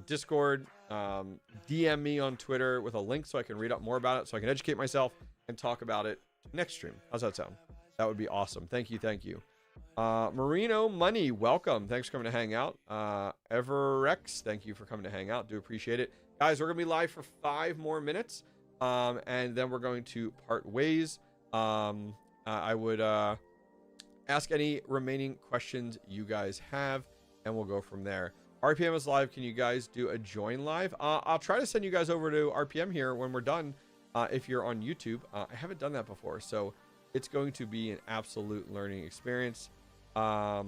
Discord, DM me on Twitter with a link so I can read up more about it, so I can educate myself and talk about it next stream. How's that sound? That would be awesome. Thank you. Marino Money, welcome. Thanks for coming to hang out. Everrex, thank you for coming to hang out. Do appreciate it. Guys, we're going to be live for 5 more minutes, and then we're going to part ways. I would ask any remaining questions you guys have, and we'll go from there. RPM is live. Can you guys do a join live? I'll try to send you guys over to RPM here when we're done. If you're on YouTube, I haven't done that before, so it's going to be an absolute learning experience. Yeah,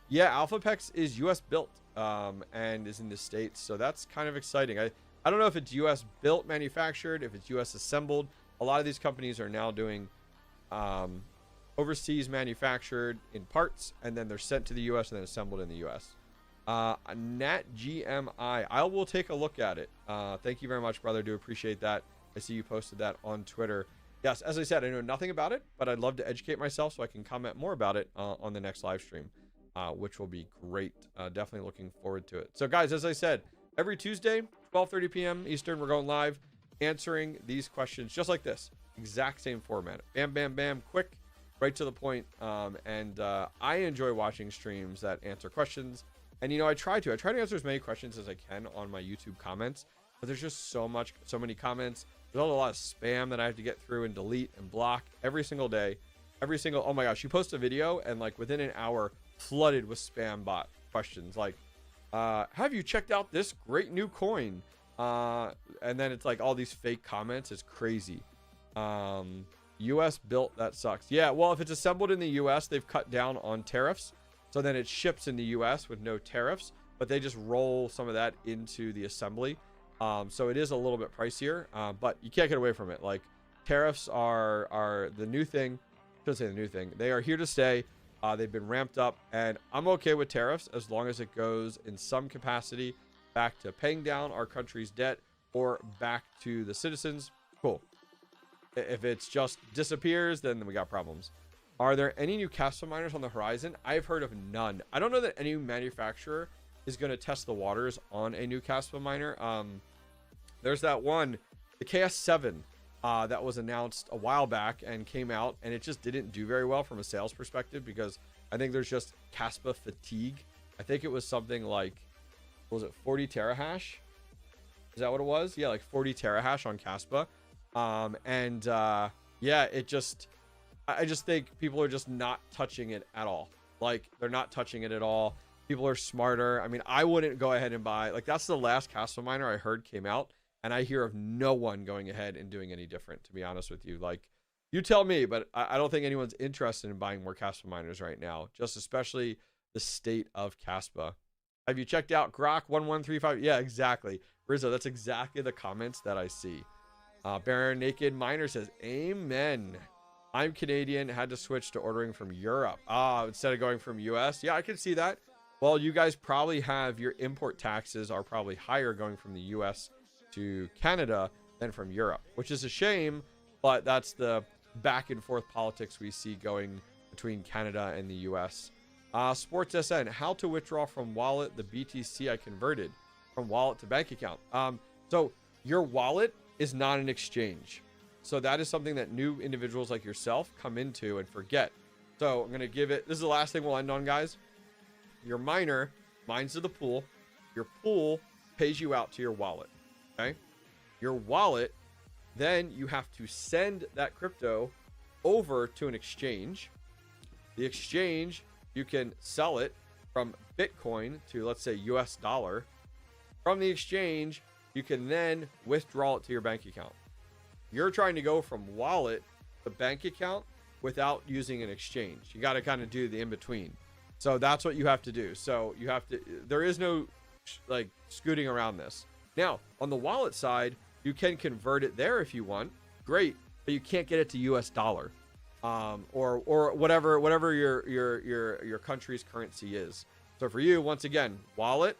AlphaPex is US built and is in the States, so that's kind of exciting. I don't know if it's US built manufactured, if it's US assembled. A lot of these companies are now doing overseas manufactured in parts, and then they're sent to the US and then assembled in the US. Nat GMI, I will take a look at it. Thank you very much, brother. Do appreciate that. I see you posted that on Twitter. Yes, as I said, I know nothing about it, but I'd love to educate myself so I can comment more about it on the next live stream, which will be great. Definitely looking forward to it. So guys, as I said, every Tuesday, 12:30 p.m. Eastern, we're going live answering these questions just like this. Exact same format. Bam, bam, bam, quick, right to the point. I enjoy watching streams that answer questions. And, you know, I try to answer as many questions as I can on my YouTube comments, but there's just so many comments. There's a lot of spam that I have to get through and delete and block every single day. Oh my gosh, you post a video and like within an hour flooded with spam bot questions like, have you checked out this great new coin? And then it's like all these fake comments. It's crazy. US built, that sucks. Yeah, well, if it's assembled in the US, they've cut down on tariffs. So then it ships in the US with no tariffs, but they just roll some of that into the assembly. So it is a little bit pricier, but you can't get away from it. Like tariffs are the new thing. I shouldn't say the new thing. They are here to stay. They've been ramped up, and I'm okay with tariffs as long as it goes in some capacity back to paying down our country's debt or back to the citizens. Cool. If it's just disappears, then we got problems. Are there any new Caspa miners on the horizon? I've heard of none. I don't know that any manufacturer is going to test the waters on a new Caspa miner. There's that one, the KS7, that was announced a while back and came out, and it just didn't do very well from a sales perspective because I think there's just Caspa fatigue. I think it was something like, what was it, 40 terahash? Is that what it was? Yeah, like 40 terahash on Caspa. Yeah, I just think people are just not touching it at all. Like, they're not touching it at all. People are smarter. I mean, I wouldn't go ahead and buy, like, that's the last Caspa miner I heard came out, and I hear of no one going ahead and doing any different, to be honest with you. Like, you tell me, but I don't think anyone's interested in buying more Caspa miners right now, just especially the state of Caspa. Have you checked out Grok 1135? Yeah, exactly. Rizzo, that's exactly the comments that I see. Baron Naked Miner says, amen. I'm Canadian, had to switch to ordering from Europe. Instead of going from US. Yeah, I can see that. Well, you guys probably have, your import taxes are probably higher going from the US to Canada than from Europe, which is a shame, but that's the back and forth politics we see going between Canada and the US. Sports SN, how to withdraw from wallet the BTC I converted from wallet to bank account. So your wallet is not an exchange. So that is something that new individuals like yourself come into and forget. So I'm going to give it, this is the last thing we'll end on, guys. Your miner mines to the pool. Your pool pays you out to your wallet. Okay. Your wallet, then you have to send that crypto over to an exchange. The exchange, you can sell it from Bitcoin to, let's say, US dollar. From the exchange, you can then withdraw it to your bank account. You're trying to go from wallet to bank account without using an exchange. You got to kind of do the in between. So that's what you have to do. So you have to, there is no like scooting around this. Now, on the wallet side, you can convert it there if you want. Great, but you can't get it to US dollar. Or whatever your country's currency is. So for you, once again, wallet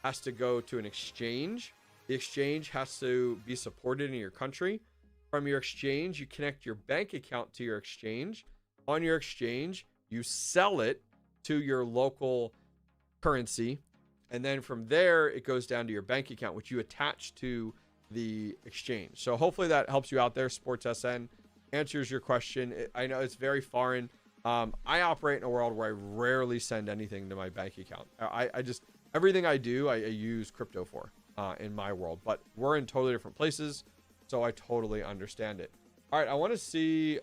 has to go to an exchange. The exchange has to be supported in your country. From your exchange, you connect your bank account to your exchange. On your exchange, you sell it to your local currency. And then from there, it goes down to your bank account, which you attach to the exchange. So hopefully that helps you out there. Sports SN answers your question. I know it's very foreign. I operate in a world where I rarely send anything to my bank account. I just, everything I do, I use crypto for in my world. But we're in totally different places. So I totally understand it. All right, I want to see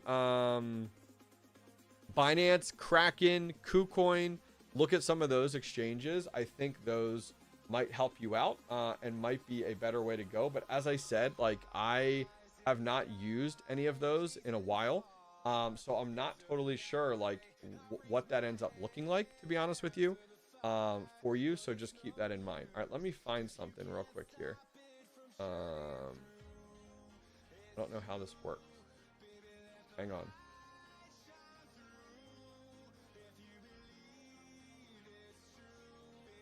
Binance, Kraken, KuCoin. Look at some of those exchanges. I think those might help you out and might be a better way to go. But as I said, like, I have not used any of those in a while. So I'm not totally sure like what that ends up looking like, to be honest with you, for you. So just keep that in mind. All right, let me find something real quick here. I don't know how this works. Hang on.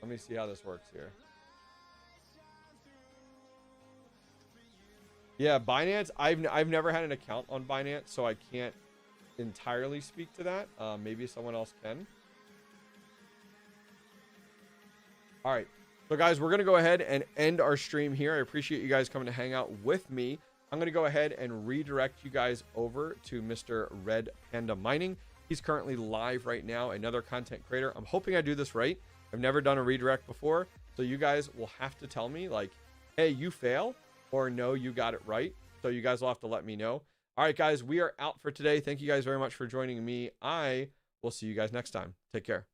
Let me see how this works here. Yeah, Binance. I've never had an account on Binance, so I can't entirely speak to that. Maybe someone else can. All right. So guys, we're going to go ahead and end our stream here. I appreciate you guys coming to hang out with me. I'm going to go ahead and redirect you guys over to Mr. Red Panda Mining. He's currently live right now, another content creator. I'm hoping I do this right. I've never done a redirect before. So you guys will have to tell me like, hey, you fail, or no, you got it right. So you guys will have to let me know. All right, guys, we are out for today. Thank you guys very much for joining me. I will see you guys next time. Take care.